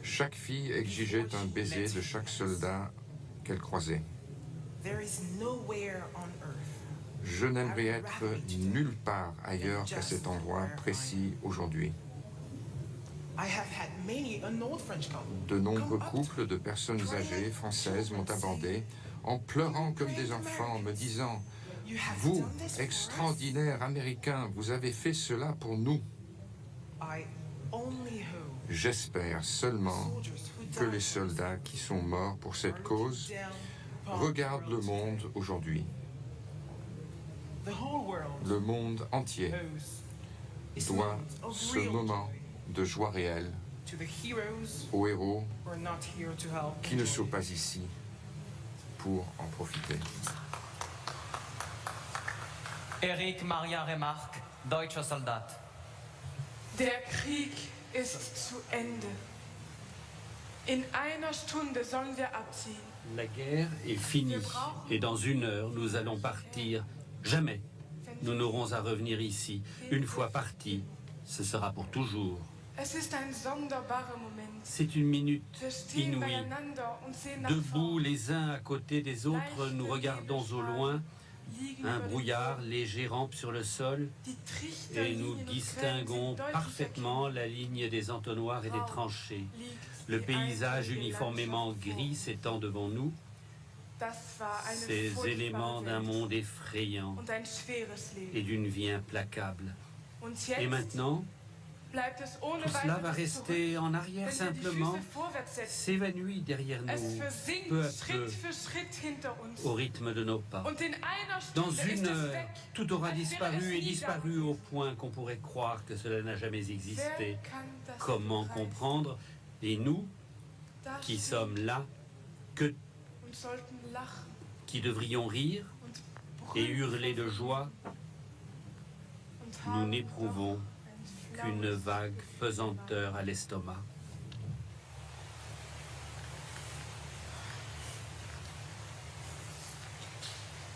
Chaque fille exigeait un baiser de chaque soldat qu'elle croisait. Je n'aimerais être nulle part ailleurs qu'à cet endroit précis aujourd'hui. De nombreux couples de personnes âgées françaises m'ont abordé en pleurant comme des enfants, me disant « Vous, extraordinaires Américains, vous avez fait cela pour nous. » J'espère seulement que les soldats qui sont morts pour cette cause regardent le monde aujourd'hui. Le monde entier doit ce moment de joie réelle aux héros qui ne sont pas ici pour en profiter. Erich Maria Remarque, deutscher Soldat. Der Krieg ist zu Ende. In einer Stunde sollen wir abziehen. La guerre est finie et dans 1 heure, nous allons partir. Jamais nous n'aurons à revenir ici. Une fois partis, ce sera pour toujours. Es ist ein sonderbarer Moment. C'est une minute Wir stehen inouïe. beieinander und sehen nach Debout vorn. les uns à côté des autres, nous regardons au loin. Un brouillard léger rampe sur le sol et nous distinguons parfaitement la ligne des entonnoirs et des tranchées. Le paysage uniformément gris s'étend devant nous. Ces éléments d'un monde effrayant Und ein schweres Leben. et d'une vie implacable. Und jetzt Et maintenant, bleibt es ohne tout cela va weiteres rester zurück, en arrière wenn wir die simplement, Füße vorwärts setzen. s'évanouit derrière Es nous, versinkt peu à Schritt peu, für Schritt hinter uns. au rythme de nos pas. Und in einer Dans Stunde ist 1 es heure, weg. tout aura als wäre disparu es et nie disparu au point qu'on pourrait croire que cela n'a jamais existé. Wer kann das Comment begreifen? comprendre? Et nous, Da qui stehen sommes là, que, und sollten lachen qui devrions rire und et hurler de joie, und nous haben n'éprouvons doch ein qu'une flaues vague Gefühl. pesanteur à l'estomac.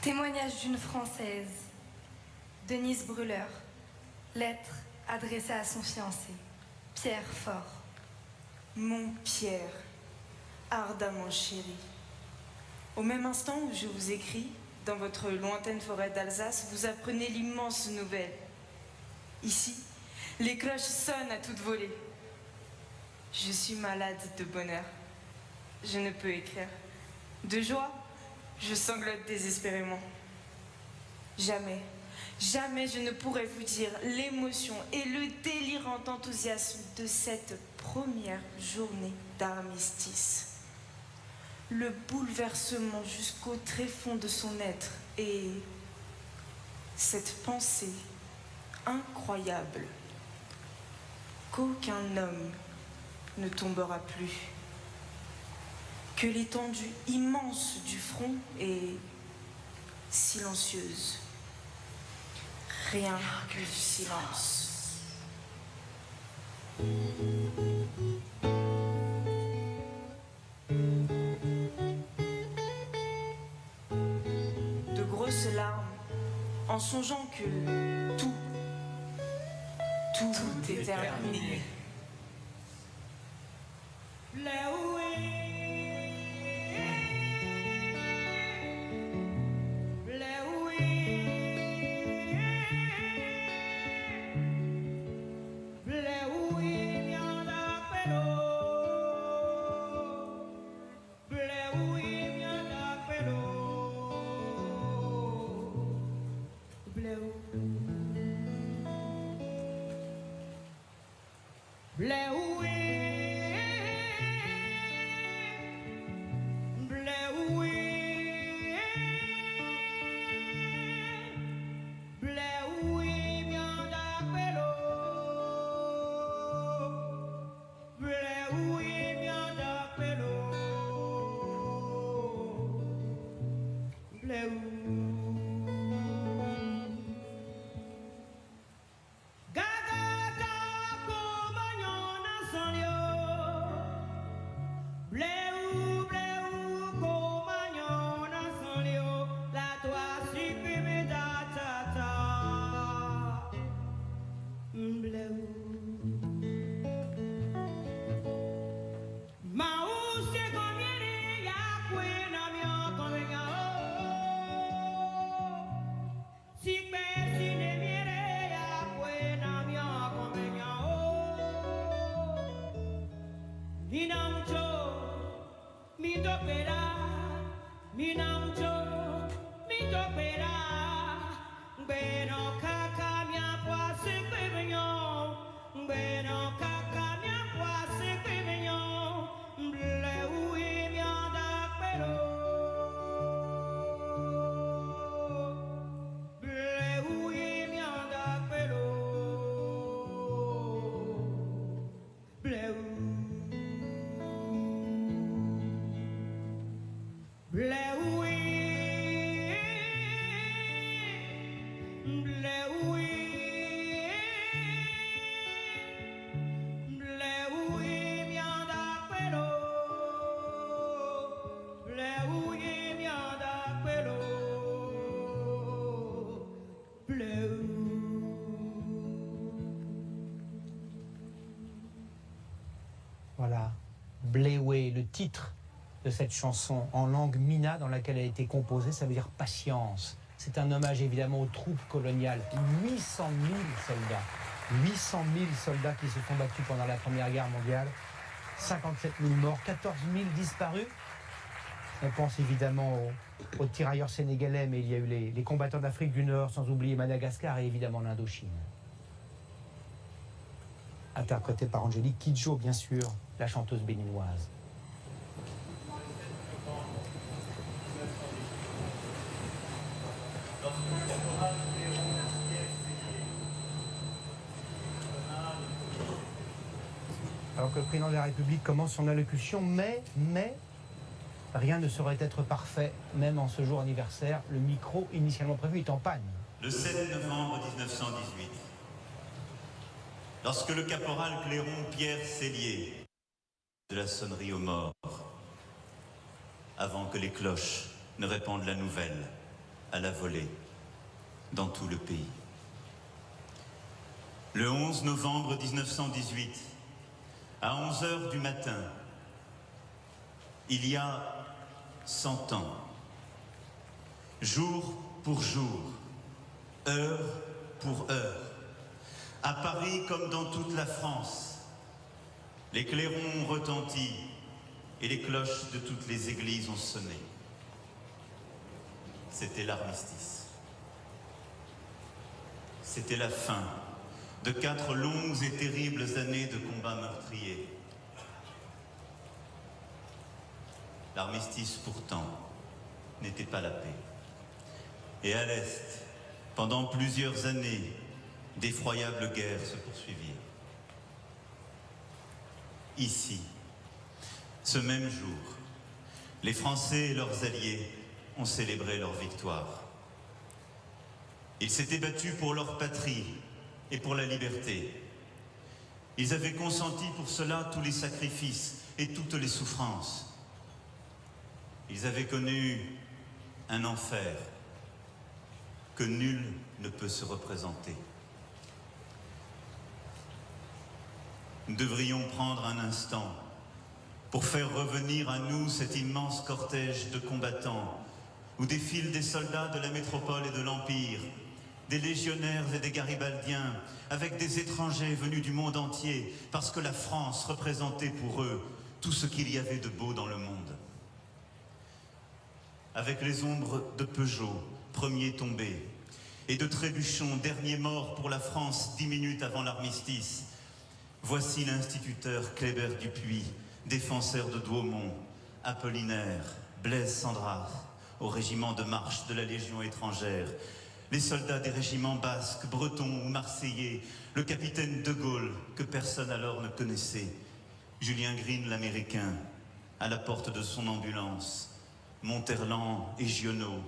Témoignage d'une Française, Denise Brûleur. Lettre adressée à son fiancé, Pierre Fort. Mon Pierre, ardemment chéri, au même instant où je vous écris, dans votre lointaine forêt d'Alsace, vous apprenez l'immense nouvelle. Ici, les cloches sonnent à toute volée. Je suis malade de bonheur. Je ne peux écrire. De joie, je sanglote désespérément. Jamais, jamais je ne pourrai vous dire l'émotion et le délirant enthousiasme de cette première journée d'armistice. Le bouleversement jusqu'au tréfonds de son être et cette pensée incroyable qu'aucun homme ne tombera plus, que l'étendue immense du front est silencieuse. Rien que du silence. De grosses larmes, en songeant que tout est terminé. Voilà, Blewe, le titre de cette chanson en langue mina dans laquelle elle a été composée, ça veut dire patience. C'est un hommage évidemment aux troupes coloniales. 800 000 soldats. 800 000 soldats qui se sont battus pendant la Première Guerre mondiale. 57 000 morts, 14 000 disparus. On pense évidemment aux tirailleurs sénégalais, mais il y a eu les combattants d'Afrique du Nord, sans oublier Madagascar et évidemment l'Indochine. Interprétée par Angélique Kidjo, bien sûr, la chanteuse béninoise. Alors que le président de la République commence son allocution, mais rien ne saurait être parfait, même en ce jour anniversaire. Le micro initialement prévu est en panne. Le 7 novembre 1918, lorsque le caporal Clairon Pierre Sellier de la sonnerie aux morts, avant que les cloches ne répandent la nouvelle à la volée dans tout le pays. Le 11 novembre 1918, à 11 h du matin, il y a 100 ans, jour pour jour, heure pour heure, à Paris comme dans toute la France, les clairons ont retenti et les cloches de toutes les églises ont sonné. C'était l'armistice. C'était la fin de 4 longues et terribles années de combats meurtriers. L'armistice, pourtant, n'était pas la paix. Et à l'Est, pendant plusieurs années, d'effroyables guerres se poursuivirent. Ici, ce même jour, les Français et leurs alliés ont célébré leur victoire. Ils s'étaient battus pour leur patrie et pour la liberté. Ils avaient consenti pour cela tous les sacrifices et toutes les souffrances. Ils avaient connu un enfer que nul ne peut se représenter. Nous devrions prendre un instant pour faire revenir à nous cet immense cortège de combattants où défilent des soldats de la métropole et de l'Empire, des légionnaires et des garibaldiens, avec des étrangers venus du monde entier, parce que la France représentait pour eux tout ce qu'il y avait de beau dans le monde. Avec les ombres de Peugeot, premier tombé, et de Trébuchon, dernier mort pour la France 10 minutes avant l'armistice, voici l'instituteur Kléber Dupuis, défenseur de Douaumont, Apollinaire, Blaise Sandras, au régiment de marche de la Légion étrangère, les soldats des régiments basques, bretons ou marseillais, le capitaine de Gaulle, que personne alors ne connaissait, Julien Green l'Américain, à la porte de son ambulance, Monterland et Giono,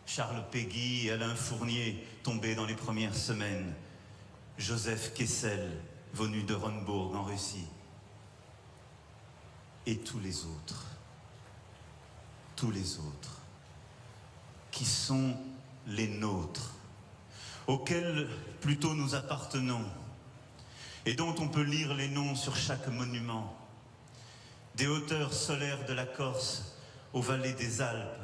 Charles Péguy et Alain Fournier, tombés dans les premières semaines, Joseph Kessel, venu de Ronbourg en Russie, et tous les autres, qui sont les nôtres, auxquels plutôt nous appartenons, et dont on peut lire les noms sur chaque monument, des hauteurs solaires de la Corse aux vallées des Alpes,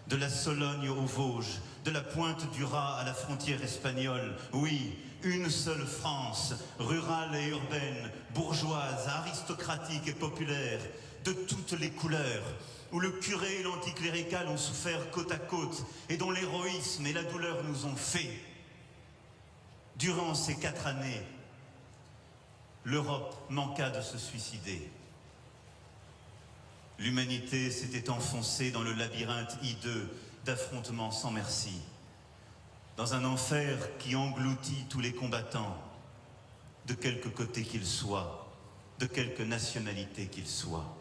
de la Sologne aux Vosges, de la pointe du Raz à la frontière espagnole. Oui, une seule France, rurale et urbaine, bourgeoise, aristocratique et populaire, de toutes les couleurs, où le curé et l'anticlérical ont souffert côte à côte et dont l'héroïsme et la douleur nous ont fait. Durant ces 4 années, l'Europe manqua de se suicider. L'humanité s'était enfoncée dans le labyrinthe hideux d'affrontements sans merci, dans un enfer qui engloutit tous les combattants, de quelque côté qu'ils soient, de quelque nationalité qu'ils soient.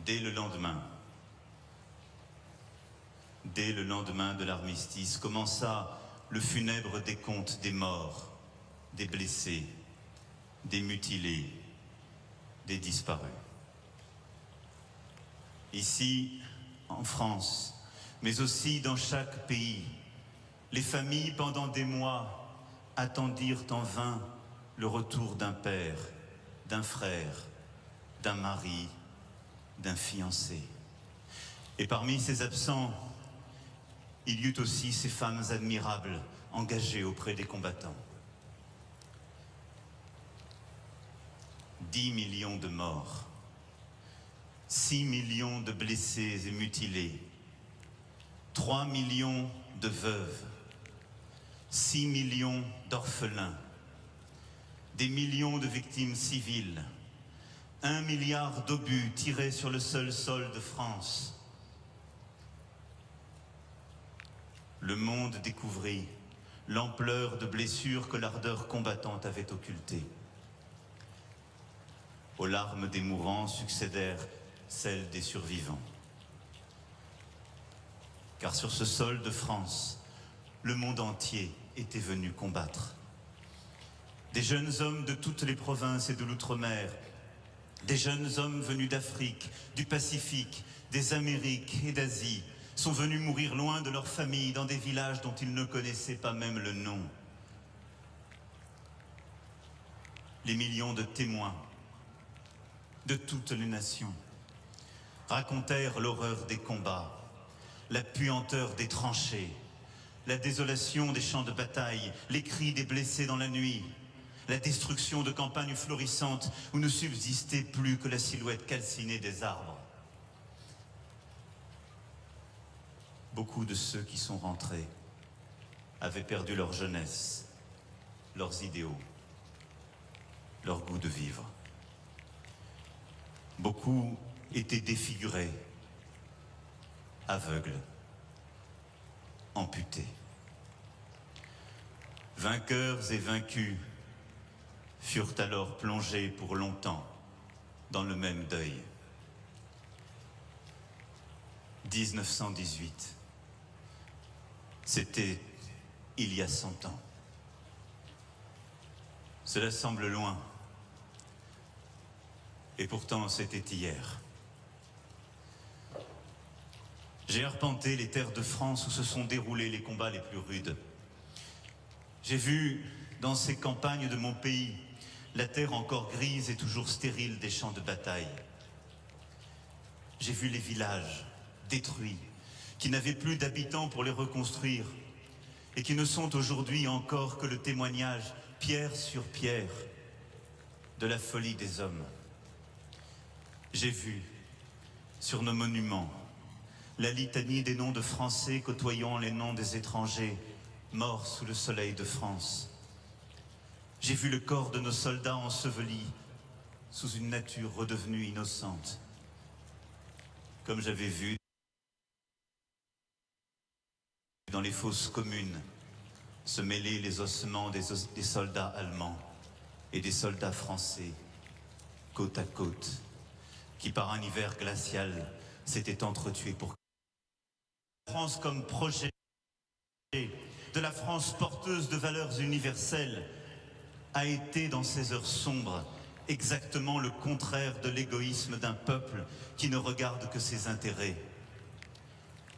Dès le lendemain de l'armistice, commença le funèbre décompte des morts, des blessés, des mutilés, des disparus. Ici, en France, mais aussi dans chaque pays, les familles, pendant des mois, attendirent en vain le retour d'un père, d'un frère, d'un mari, d'un fiancé. Et parmi ces absents, il y eut aussi ces femmes admirables, engagées auprès des combattants. 10 millions de morts, 6 millions de blessés et mutilés, 3 millions de veuves, 6 millions d'orphelins, des millions de victimes civiles, 1 milliard d'obus tirés sur le seul sol de France. Le monde découvrit l'ampleur de blessures que l'ardeur combattante avait occultées. Aux larmes des mourants succédèrent celles des survivants. Car sur ce sol de France, le monde entier était venu combattre. Des jeunes hommes de toutes les provinces et de l'outre-mer, des jeunes hommes venus d'Afrique, du Pacifique, des Amériques et d'Asie, sont venus mourir loin de leur famille, dans des villages dont ils ne connaissaient pas même le nom. Les millions de témoins de toutes les nations racontèrent l'horreur des combats, la puanteur des tranchées, la désolation des champs de bataille, les cris des blessés dans la nuit, la destruction de campagnes florissantes où ne subsistait plus que la silhouette calcinée des arbres. Beaucoup de ceux qui sont rentrés avaient perdu leur jeunesse, leurs idéaux, leur goût de vivre. Beaucoup étaient défigurés, aveugles, amputés. Vainqueurs et vaincus furent alors plongés pour longtemps dans le même deuil. 1918, c'était il y a 100 ans. Cela semble loin, et pourtant c'était hier. J'ai arpenté les terres de France où se sont déroulés les combats les plus rudes. J'ai vu dans ces campagnes de mon pays la terre encore grise et toujours stérile des champs de bataille. J'ai vu les villages détruits, qui n'avaient plus d'habitants pour les reconstruire, et qui ne sont aujourd'hui encore que le témoignage, pierre sur pierre, de la folie des hommes. J'ai vu, sur nos monuments, la litanie des noms de Français côtoyant les noms des étrangers, morts sous le soleil de France. J'ai vu le corps de nos soldats ensevelis sous une nature redevenue innocente, comme j'avais vu dans les fosses communes se mêler les ossements des soldats allemands et des soldats français, côte à côte, qui par un hiver glacial s'étaient entretués pour la France comme projet de la France porteuse de valeurs universelles a été dans ces heures sombres exactement le contraire de l'égoïsme d'un peuple qui ne regarde que ses intérêts.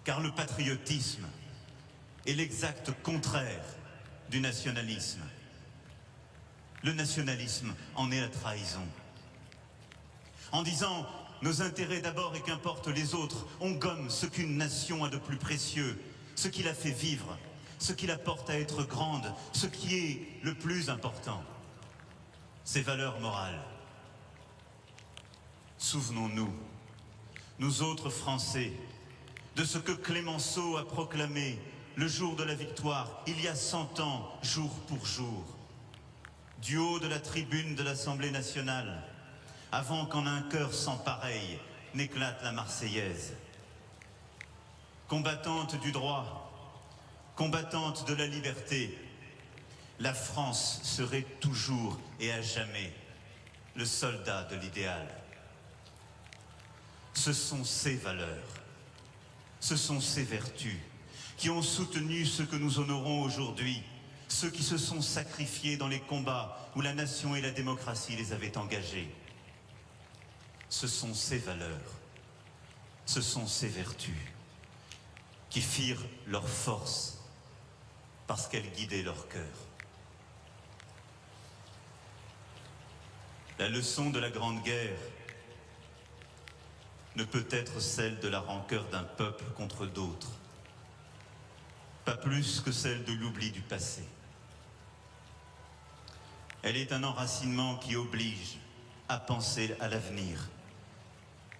Car le patriotisme est l'exact contraire du nationalisme. Le nationalisme en est la trahison. En disant nos intérêts d'abord et qu'importe les autres, on gomme ce qu'une nation a de plus précieux, ce qui la fait vivre, ce qui la porte à être grande, ce qui est le plus important, ses valeurs morales, souvenons-nous, nous autres Français, de ce que Clémenceau a proclamé le jour de la victoire, il y a 100 ans, jour pour jour, du haut de la tribune de l'Assemblée nationale, avant qu'en un cœur sans pareil n'éclate la Marseillaise. Combattante du droit, combattante de la liberté, la France serait toujours et à jamais le soldat de l'idéal. Ce sont ces valeurs, ce sont ces vertus qui ont soutenu ceux que nous honorons aujourd'hui, ceux qui se sont sacrifiés dans les combats où la nation et la démocratie les avaient engagés. Ce sont ces valeurs, ce sont ces vertus qui firent leur force parce qu'elles guidaient leur cœur. La leçon de la Grande Guerre ne peut être celle de la rancœur d'un peuple contre d'autres, pas plus que celle de l'oubli du passé. Elle est un enracinement qui oblige à penser à l'avenir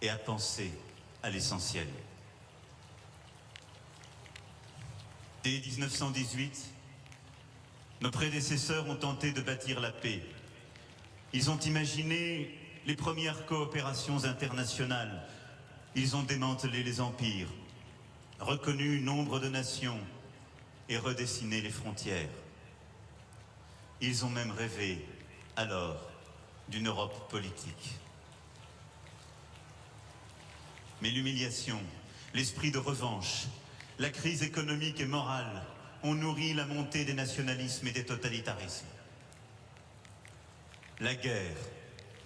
et à penser à l'essentiel. Dès 1918, nos prédécesseurs ont tenté de bâtir la paix. Ils ont imaginé les premières coopérations internationales. Ils ont démantelé les empires, reconnu nombre de nations et redessiné les frontières. Ils ont même rêvé, alors, d'une Europe politique. Mais l'humiliation, l'esprit de revanche, la crise économique et morale ont nourri la montée des nationalismes et des totalitarismes. La guerre,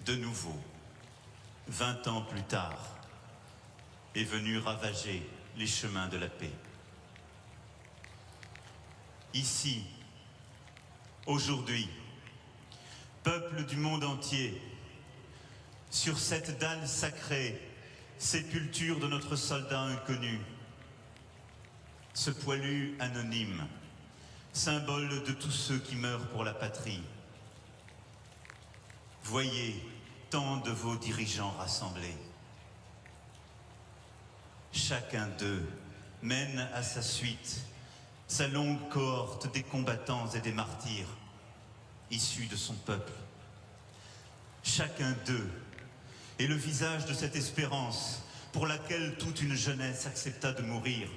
de nouveau, 20 ans plus tard, est venue ravager les chemins de la paix. Ici, aujourd'hui, peuple du monde entier, sur cette dalle sacrée, sépulture de notre soldat inconnu, ce poilu anonyme, symbole de tous ceux qui meurent pour la patrie. Voyez tant de vos dirigeants rassemblés. Chacun d'eux mène à sa suite sa longue cohorte des combattants et des martyrs issus de son peuple. Chacun d'eux est le visage de cette espérance pour laquelle toute une jeunesse accepta de mourir.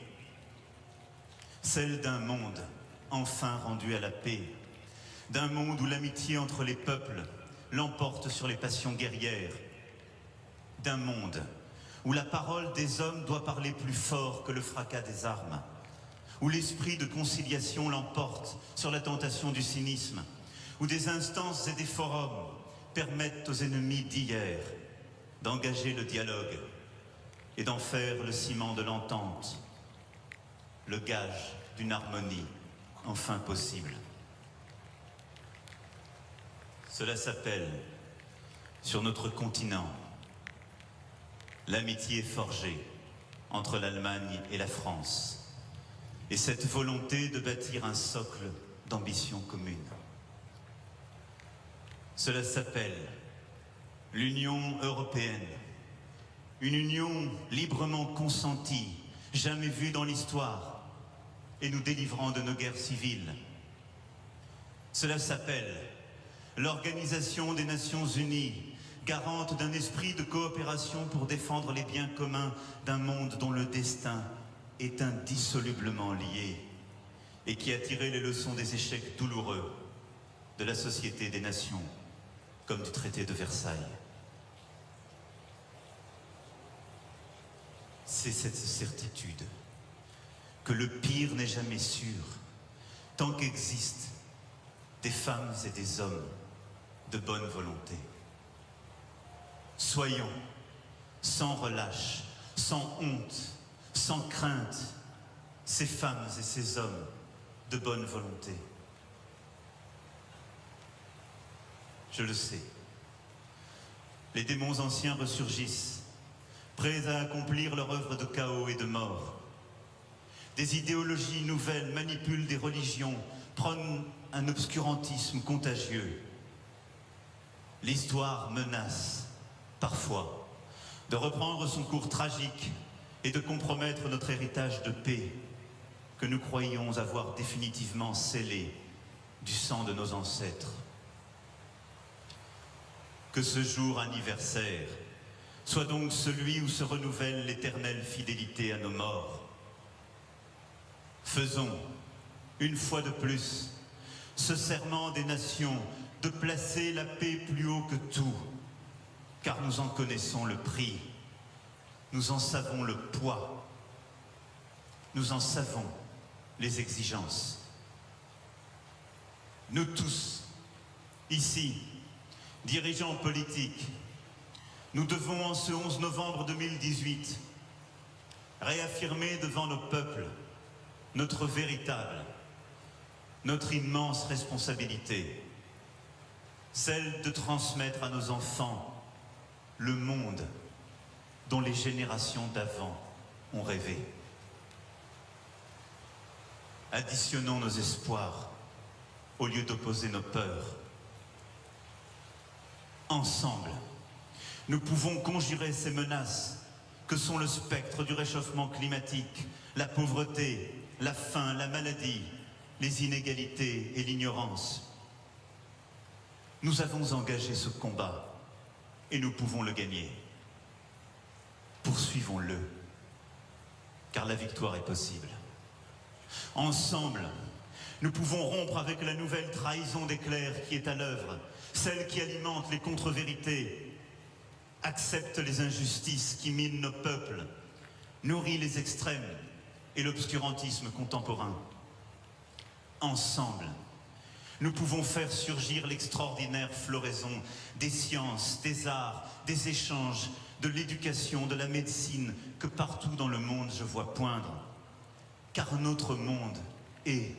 Celle d'un monde enfin rendu à la paix, d'un monde où l'amitié entre les peuples l'emporte sur les passions guerrières, d'un monde où la parole des hommes doit parler plus fort que le fracas des armes, où l'esprit de conciliation l'emporte sur la tentation du cynisme, où des instances et des forums permettent aux ennemis d'hier d'engager le dialogue et d'en faire le ciment de l'entente, le gage d'une harmonie enfin possible. Cela s'appelle, sur notre continent, l'amitié forgée entre l'Allemagne et la France, et cette volonté de bâtir un socle d'ambition commune. Cela s'appelle l'Union européenne, une union librement consentie, jamais vue dans l'histoire, et nous délivrant de nos guerres civiles. Cela s'appelle l'Organisation des Nations Unies, garante d'un esprit de coopération pour défendre les biens communs d'un monde dont le destin est indissolublement lié et qui a tiré les leçons des échecs douloureux de la Société des Nations, comme du traité de Versailles. C'est cette certitude que le pire n'est jamais sûr tant qu'existent des femmes et des hommes de bonne volonté. Soyons sans relâche, sans honte, sans crainte, ces femmes et ces hommes de bonne volonté. Je le sais, les démons anciens ressurgissent, prêts à accomplir leur œuvre de chaos et de mort. Des idéologies nouvelles manipulent des religions, prônent un obscurantisme contagieux. L'histoire menace, parfois, de reprendre son cours tragique et de compromettre notre héritage de paix que nous croyions avoir définitivement scellé du sang de nos ancêtres. Que ce jour anniversaire soit donc celui où se renouvelle l'éternelle fidélité à nos morts. Faisons, une fois de plus, ce serment des nations de placer la paix plus haut que tout, car nous en connaissons le prix, nous en savons le poids, nous en savons les exigences. Nous tous, ici, dirigeants politiques, nous devons en ce 11 novembre 2018 réaffirmer devant nos peuples notre véritable, notre immense responsabilité, celle de transmettre à nos enfants le monde dont les générations d'avant ont rêvé. Additionnons nos espoirs au lieu d'opposer nos peurs. Ensemble, nous pouvons conjurer ces menaces que sont le spectre du réchauffement climatique, la pauvreté, la faim, la maladie, les inégalités et l'ignorance. Nous avons engagé ce combat et nous pouvons le gagner. Poursuivons-le, car la victoire est possible. Ensemble, nous pouvons rompre avec la nouvelle trahison des clercs qui est à l'œuvre, celle qui alimente les contre-vérités, accepte les injustices qui minent nos peuples, nourrit les extrêmes et l'obscurantisme contemporain. Ensemble, nous pouvons faire surgir l'extraordinaire floraison des sciences, des arts, des échanges, de l'éducation, de la médecine, que partout dans le monde je vois poindre. Car notre monde est,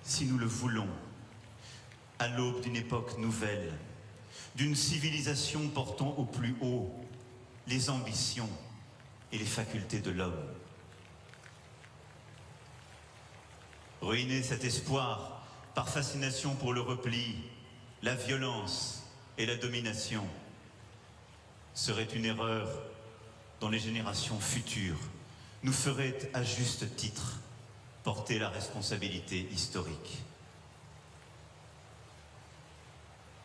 si nous le voulons, à l'aube d'une époque nouvelle, d'une civilisation portant au plus haut les ambitions et les facultés de l'homme. Ruiner cet espoir par fascination pour le repli, la violence et la domination serait une erreur dont les générations futures nous feraient à juste titre porter la responsabilité historique.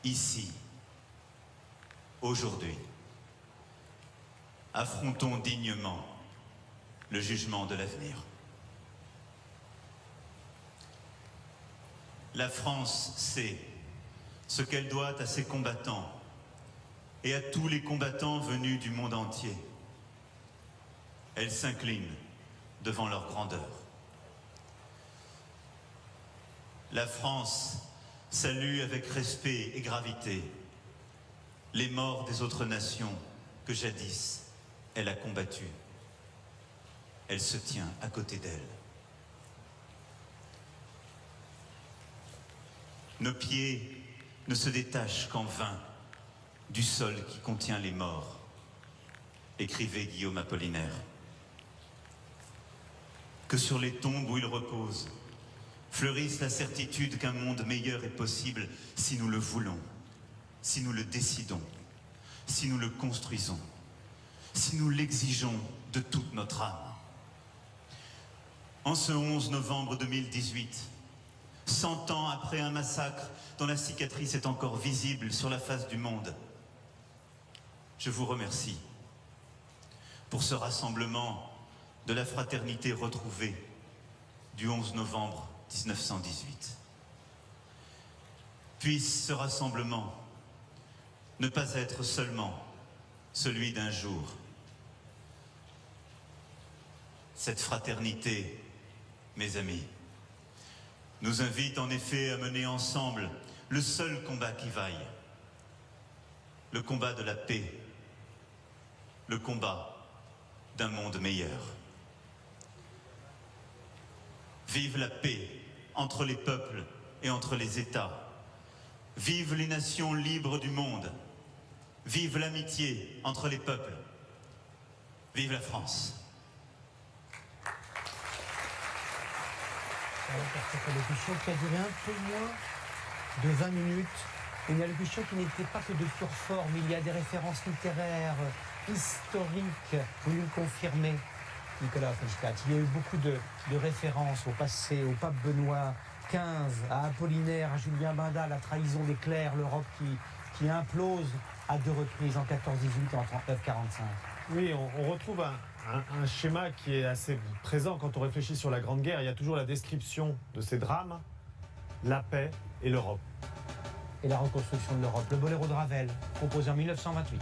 Ici, aujourd'hui, affrontons dignement le jugement de l'avenir. La France sait ce qu'elle doit à ses combattants et à tous les combattants venus du monde entier. Elle s'incline devant leur grandeur. La France salue avec respect et gravité les morts des autres nations que jadis elle a combattues. Elle se tient à côté d'elles. Nos pieds ne se détachent qu'en vain du sol qui contient les morts, écrivait Guillaume Apollinaire. Que sur les tombes où ils reposent fleurisse la certitude qu'un monde meilleur est possible si nous le voulons, si nous le décidons, si nous le construisons, si nous l'exigeons de toute notre âme. En ce 11 novembre 2018, 100 ans après un massacre dont la cicatrice est encore visible sur la face du monde, je vous remercie pour ce rassemblement de la fraternité retrouvée du 11 novembre 1918. Puisse ce rassemblement ne pas être seulement celui d'un jour. Cette fraternité, mes amis, nous invite en effet à mener ensemble le seul combat qui vaille, le combat de la paix, le combat d'un monde meilleur. Vive la paix entre les peuples et entre les États. Vive les nations libres du monde. Vive l'amitié entre les peuples. Vive la France. Pour cette allocution qui a duré un peu moins de 20 minutes. Une allocution qui n'était pas que de pure forme. Il y a des références littéraires, historiques. Vous nous le confirmez, Nicolas Frenschkat. Il y a eu beaucoup de références au passé, au pape Benoît XV, à Apollinaire, à Julien Benda, la trahison des clercs, l'Europe qui implose à 2 reprises, en 14-18 et en 39-45. Oui, on retrouve un schéma qui est assez présent quand on réfléchit sur la Grande Guerre. Il y a toujours la description de ces drames, la paix et l'Europe. Et la reconstruction de l'Europe. Le Boléro de Ravel, composé en 1928.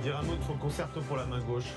dire un mot de son concerto pour la main gauche.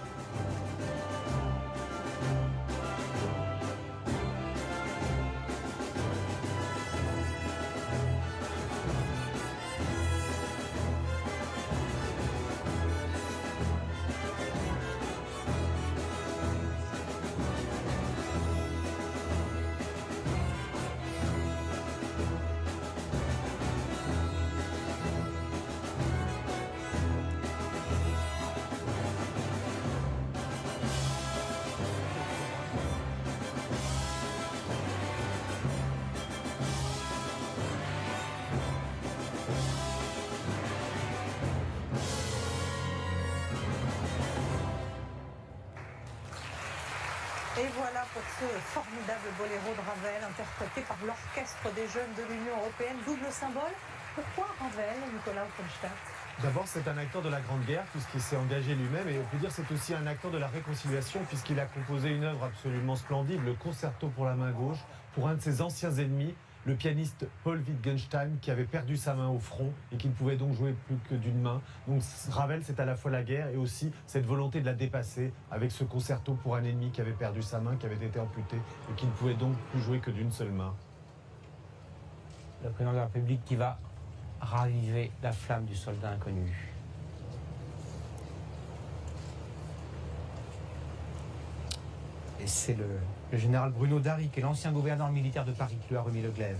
Et voilà pour ce formidable boléro de Ravel, interprété par l'Orchestre des Jeunes de l'Union Européenne. Double symbole. Pourquoi Ravel, Nicolas Offenstadt? D'abord, c'est un acteur de la Grande Guerre, puisqu'il s'est engagé lui-même, et on peut dire que c'est aussi un acteur de la réconciliation, puisqu'il a composé une œuvre absolument splendide, le concerto pour la main gauche, pour un de ses anciens ennemis, le pianiste Paul Wittgenstein, qui avait perdu sa main au front et qui ne pouvait donc jouer plus que d'une main. Donc Ravel, c'est à la fois la guerre et aussi cette volonté de la dépasser avec ce concerto pour un ennemi qui avait perdu sa main, qui avait été amputé et qui ne pouvait donc plus jouer que d'une seule main. Le président de la République qui va raviver la flamme du soldat inconnu. Et c'est le général Bruno Darry, qui est l'ancien gouverneur militaire de Paris, qui lui a remis le glaive.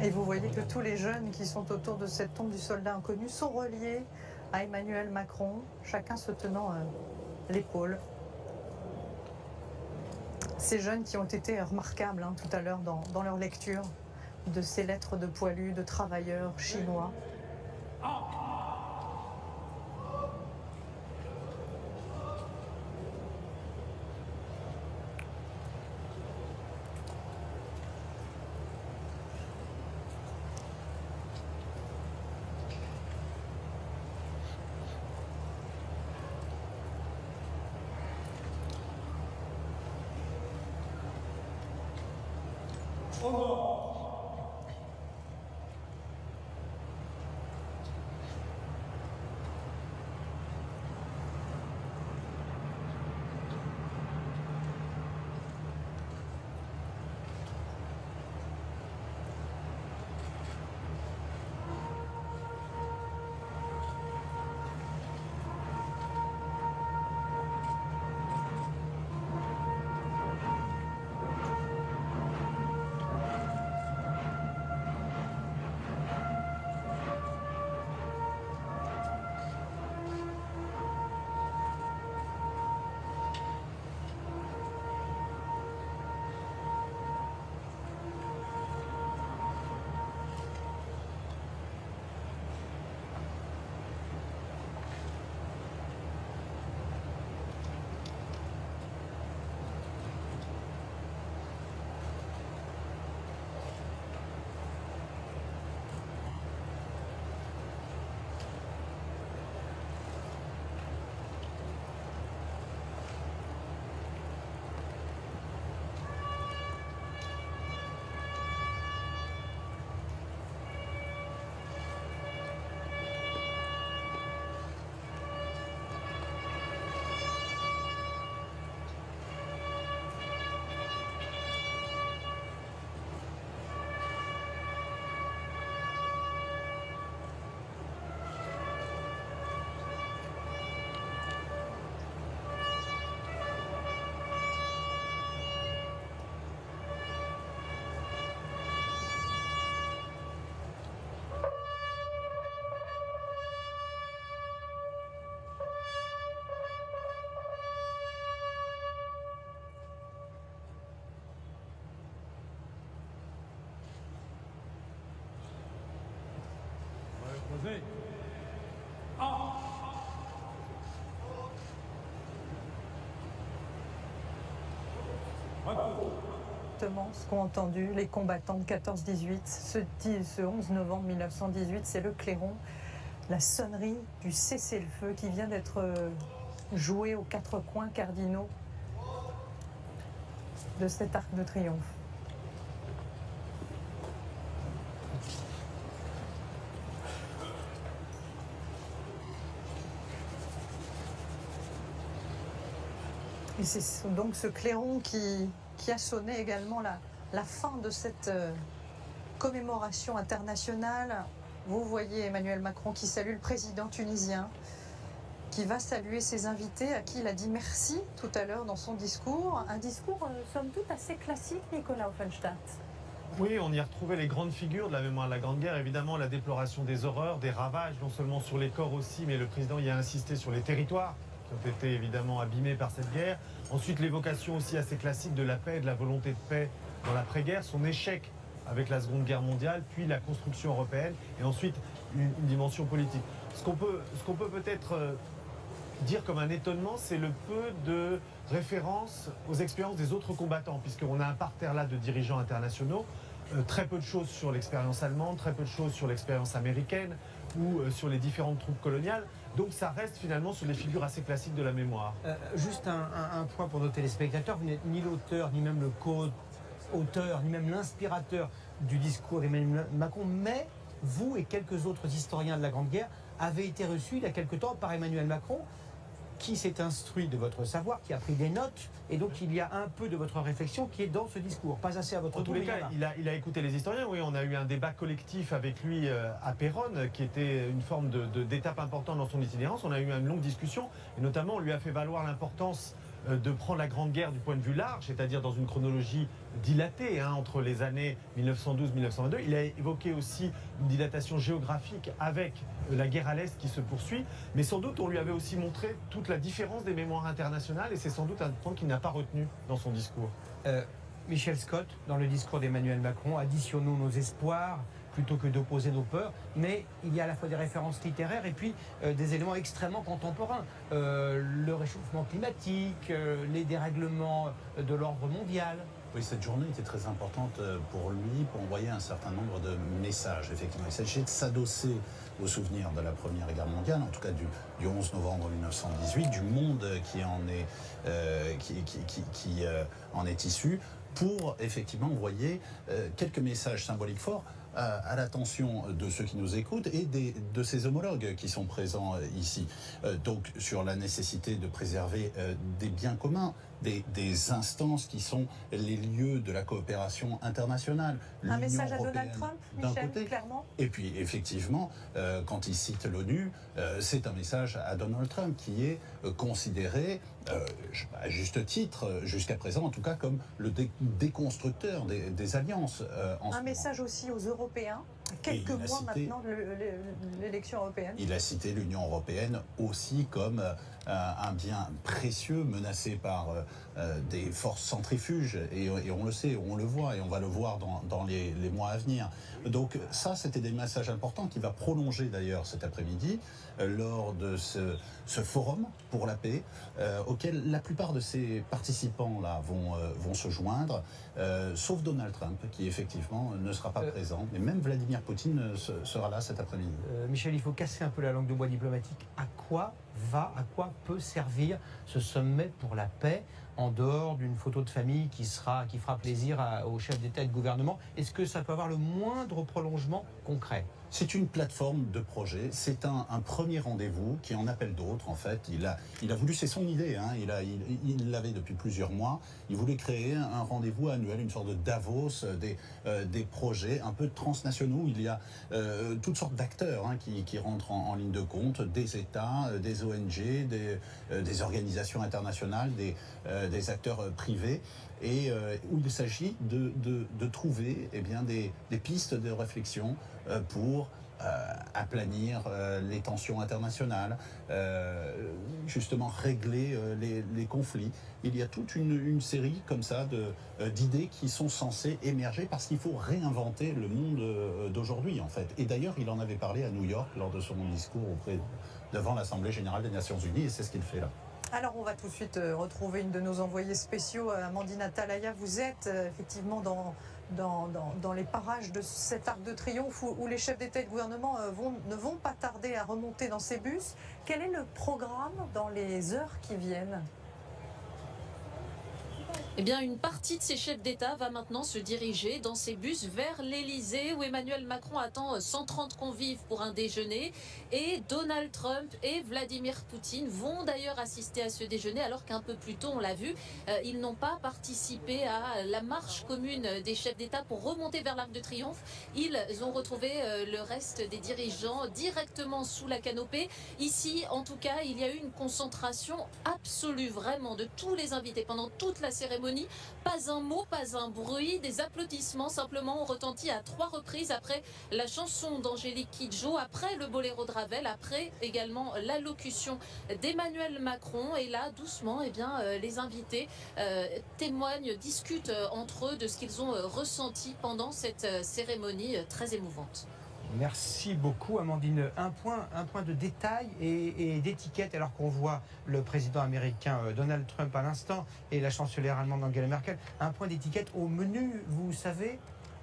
Et vous voyez que tous les jeunes qui sont autour de cette tombe du soldat inconnu sont reliés à Emmanuel Macron, chacun se tenant l'épaule. Ces jeunes qui ont été remarquables tout à l'heure dans leur lecture de ces lettres de poilus, de travailleurs chinois. Ce qu'ont entendu les combattants de 14-18 ce 11 novembre 1918, c'est le clairon, la sonnerie du cessez-le-feu qui vient d'être joué aux quatre coins cardinaux de cet arc de triomphe. Et c'est donc ce clairon qui a sonné également la fin de cette commémoration internationale. Vous voyez Emmanuel Macron qui salue le président tunisien, qui va saluer ses invités, à qui il a dit merci tout à l'heure dans son discours. Un discours, somme toute, assez classique, Nicolas Offenstadt. Oui, on y a retrouvé les grandes figures de la mémoire de la Grande Guerre. Évidemment, la déploration des horreurs, des ravages, non seulement sur les corps aussi, mais le président y a insisté sur les territoires qui ont été évidemment abîmés par cette guerre. Ensuite, l'évocation aussi assez classique de la paix et de la volonté de paix dans l'après-guerre, son échec avec la Seconde Guerre mondiale, puis la construction européenne, et ensuite une dimension politique. Ce qu'on peut peut-être dire comme un étonnement, c'est le peu de référence aux expériences des autres combattants, puisqu'on a un parterre là de dirigeants internationaux, très peu de choses sur l'expérience allemande, très peu de choses sur l'expérience américaine ou sur les différentes troupes coloniales. Donc ça reste finalement sur les figures assez classiques de la mémoire. Juste un point pour nos téléspectateurs, vous n'êtes ni l'auteur, ni même le co-auteur, ni même l'inspirateur du discours d'Emmanuel Macron, mais vous et quelques autres historiens de la Grande Guerre avez été reçus il y a quelque temps par Emmanuel Macron, qui s'est instruit de votre savoir, qui a pris des notes, et donc il y a un peu de votre réflexion qui est dans ce discours. Pas assez à votre En tous les cas, il a écouté les historiens. Oui, on a eu un débat collectif avec lui à Péronne, qui était une forme d'étape importante dans son itinérance. On a eu une longue discussion, et notamment on lui a fait valoir l'importance de prendre la Grande Guerre du point de vue large, c'est-à-dire dans une chronologie dilatée entre les années 1912-1922. Il a évoqué aussi une dilatation géographique avec la guerre à l'Est qui se poursuit, mais sans doute on lui avait aussi montré toute la différence des mémoires internationales, et c'est sans doute un point qu'il n'a pas retenu dans son discours. Michel Scott, dans le discours d'Emmanuel Macron, additionnons nos espoirs plutôt que d'opposer nos peurs, mais il y a à la fois des références littéraires et puis des éléments extrêmement contemporains. Le réchauffement climatique, les dérèglements de l'ordre mondial. Oui, cette journée était très importante pour lui, pour envoyer un certain nombre de messages. Effectivement, il s'agissait de s'adosser aux souvenirs de la Première Guerre mondiale, en tout cas du 11 novembre 1918, du monde qui en est issu, pour effectivement envoyer quelques messages symboliques forts à l'attention de ceux qui nous écoutent et de ses homologues qui sont présents ici. Donc sur la nécessité de préserver des biens communs, des instances qui sont les lieux de la coopération internationale. Un message à Donald Trump, Michel, clairement. Et puis effectivement, quand il cite l'ONU, c'est un message à Donald Trump qui est considéré, à juste titre, jusqu'à présent en tout cas, comme le déconstructeur des alliances. Un message aussi aux Européens, quelques mois maintenant de l'élection européenne. Il a cité l'Union européenne aussi comme un bien précieux menacé par des forces centrifuges, et on le sait, on le voit, et on va le voir dans les mois à venir. Donc ça, c'était des messages importants qui va prolonger d'ailleurs cet après-midi lors de ce forum pour la paix, auquel la plupart de ces participants-là vont se joindre, sauf Donald Trump, qui effectivement ne sera pas présent, mais même Vladimir Poutine sera là cet après-midi. Michel, il faut casser un peu la langue de bois diplomatique. À quoi peut servir ce sommet pour la paix, en dehors d'une photo de famille qui fera plaisir au chef d'État et de gouvernement? Est-ce que ça peut avoir le moindre prolongement concret? C'est une plateforme de projet, c'est un premier rendez-vous qui en appelle d'autres en fait. Il a voulu, c'est son idée, il l'avait depuis plusieurs mois, il voulait créer un rendez-vous annuel, une sorte de Davos des projets un peu transnationaux. Il y a toutes sortes d'acteurs qui rentrent en ligne de compte, des États, des ONG, des organisations internationales, des acteurs privés, et où il s'agit de trouver des pistes de réflexion pour aplanir les tensions internationales, justement régler les conflits. Il y a toute une série comme ça d'idées qui sont censées émerger parce qu'il faut réinventer le monde d'aujourd'hui en fait. Et d'ailleurs, il en avait parlé à New York lors de son discours devant l'Assemblée Générale des Nations Unies, et c'est ce qu'il fait là. Alors on va tout de suite retrouver une de nos envoyées spéciaux, Amandine Atalaya. Vous êtes effectivement dans les parages de cet arc de triomphe où les chefs d'État et de gouvernement ne vont pas tarder à remonter dans ces bus. Quel est le programme dans les heures qui viennent ? Eh bien, une partie de ces chefs d'État va maintenant se diriger dans ces bus vers l'Elysée où Emmanuel Macron attend 130 convives pour un déjeuner. Et Donald Trump et Vladimir Poutine vont d'ailleurs assister à ce déjeuner alors qu'un peu plus tôt, on l'a vu, ils n'ont pas participé à la marche commune des chefs d'État pour remonter vers l'Arc de Triomphe. Ils ont retrouvé le reste des dirigeants directement sous la canopée. Ici, en tout cas, il y a eu une concentration absolue vraiment de tous les invités pendant toute la cérémonie. Pas un mot, pas un bruit, des applaudissements simplement ont retenti à 3 reprises après la chanson d'Angélique Kidjo, après le boléro de Ravel, après également l'allocution d'Emmanuel Macron. Et là, doucement, eh bien, les invités témoignent, discutent entre eux de ce qu'ils ont ressenti pendant cette cérémonie très émouvante. Merci beaucoup Amandine. Un point de détail et d'étiquette alors qu'on voit le président américain Donald Trump à l'instant et la chancelière allemande Angela Merkel. Un point d'étiquette au menu, vous savez,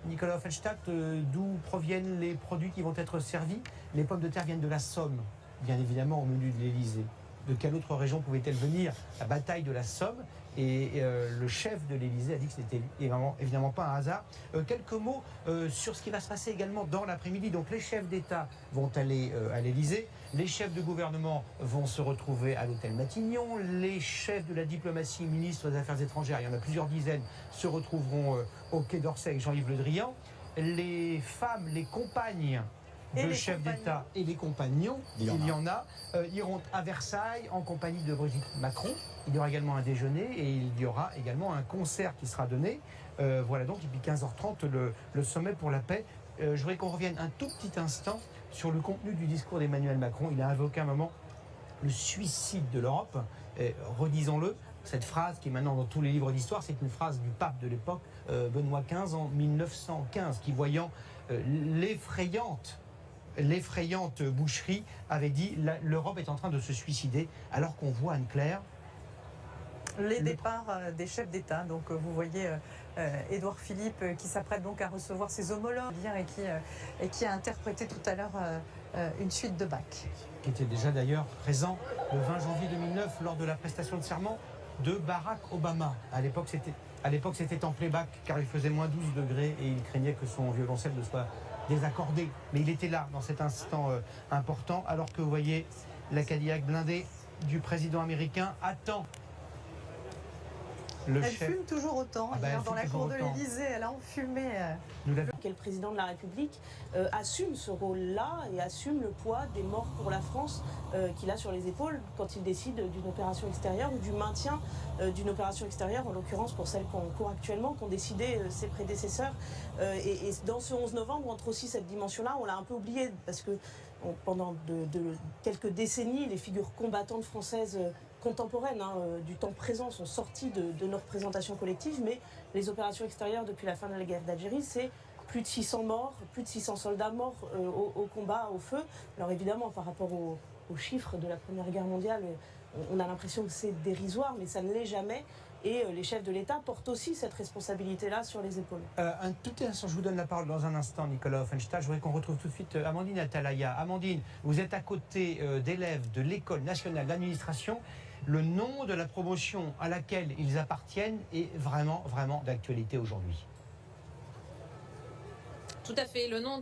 Nicolas Offenstadt, d'où proviennent les produits qui vont être servis. Les pommes de terre viennent de la Somme, bien évidemment au menu de l'Elysée. De quelle autre région pouvait-elle venir? La bataille de la Somme. Et le chef de l'Elysée a dit que c'était évidemment pas un hasard. Quelques mots sur ce qui va se passer également dans l'après-midi. Donc les chefs d'État vont aller à l'Elysée, les chefs de gouvernement vont se retrouver à l'hôtel Matignon, les chefs de la diplomatie, ministres des Affaires étrangères, il y en a plusieurs dizaines, se retrouveront au Quai d'Orsay avec Jean-Yves Le Drian. Les femmes, les compagnes de chefs d'État et les compagnons, il y en a, iront à Versailles en compagnie de Brigitte Macron. Il y aura également un déjeuner et il y aura également un concert qui sera donné. Voilà donc, depuis 15h30, le sommet pour la paix. Je voudrais qu'on revienne un tout petit instant sur le contenu du discours d'Emmanuel Macron. Il a invoqué un moment le suicide de l'Europe. Redisons-le, cette phrase qui est maintenant dans tous les livres d'histoire, c'est une phrase du pape de l'époque, Benoît XV, en 1915, qui voyant l'effrayante boucherie avait dit l'Europe est en train de se suicider, alors qu'on voit Anne-Claire les départs des chefs d'État. Donc vous voyez Édouard Philippe qui s'apprête donc à recevoir ses homologues et qui a interprété tout à l'heure une suite de Bach. Qui était déjà d'ailleurs présent le 20 janvier 2009 lors de la prestation de serment de Barack Obama. À l'époque c'était en playback car il faisait moins 12 degrés et il craignait que son violoncelle ne soit désaccordé, mais il était là dans cet instant important, alors que vous voyez la Cadillac blindée du président américain attend le chef. Elle fume toujours autant. Hier, dans la cour de l'Elysée, elle a enfumé. Quel président de la République assume ce rôle-là et assume le poids des morts pour la France qu'il a sur les épaules quand il décide d'une opération extérieure ou du maintien d'une opération extérieure, en l'occurrence pour celle qu'on court actuellement, qu'ont décidé ses prédécesseurs. Et dans ce 11 novembre, on entre aussi cette dimension-là, on l'a un peu oublié parce que pendant quelques décennies, les figures combattantes françaises contemporaines du temps présent sont sorties de nos représentations collectives, mais les opérations extérieures depuis la fin de la guerre d'Algérie, c'est plus de 600 morts, plus de 600 soldats morts au combat, au feu. Alors évidemment, par rapport aux chiffres de la Première Guerre mondiale, on a l'impression que c'est dérisoire, mais ça ne l'est jamais. Et les chefs de l'État portent aussi cette responsabilité-là sur les épaules. Un tout instant, je vous donne la parole dans un instant, Nicolas Offenstadt. Je voudrais qu'on retrouve tout de suite Amandine Atalaya. Amandine, vous êtes à côté d'élèves de l'École nationale d'administration. Le nom de la promotion à laquelle ils appartiennent est vraiment d'actualité aujourd'hui. Tout à fait, le nom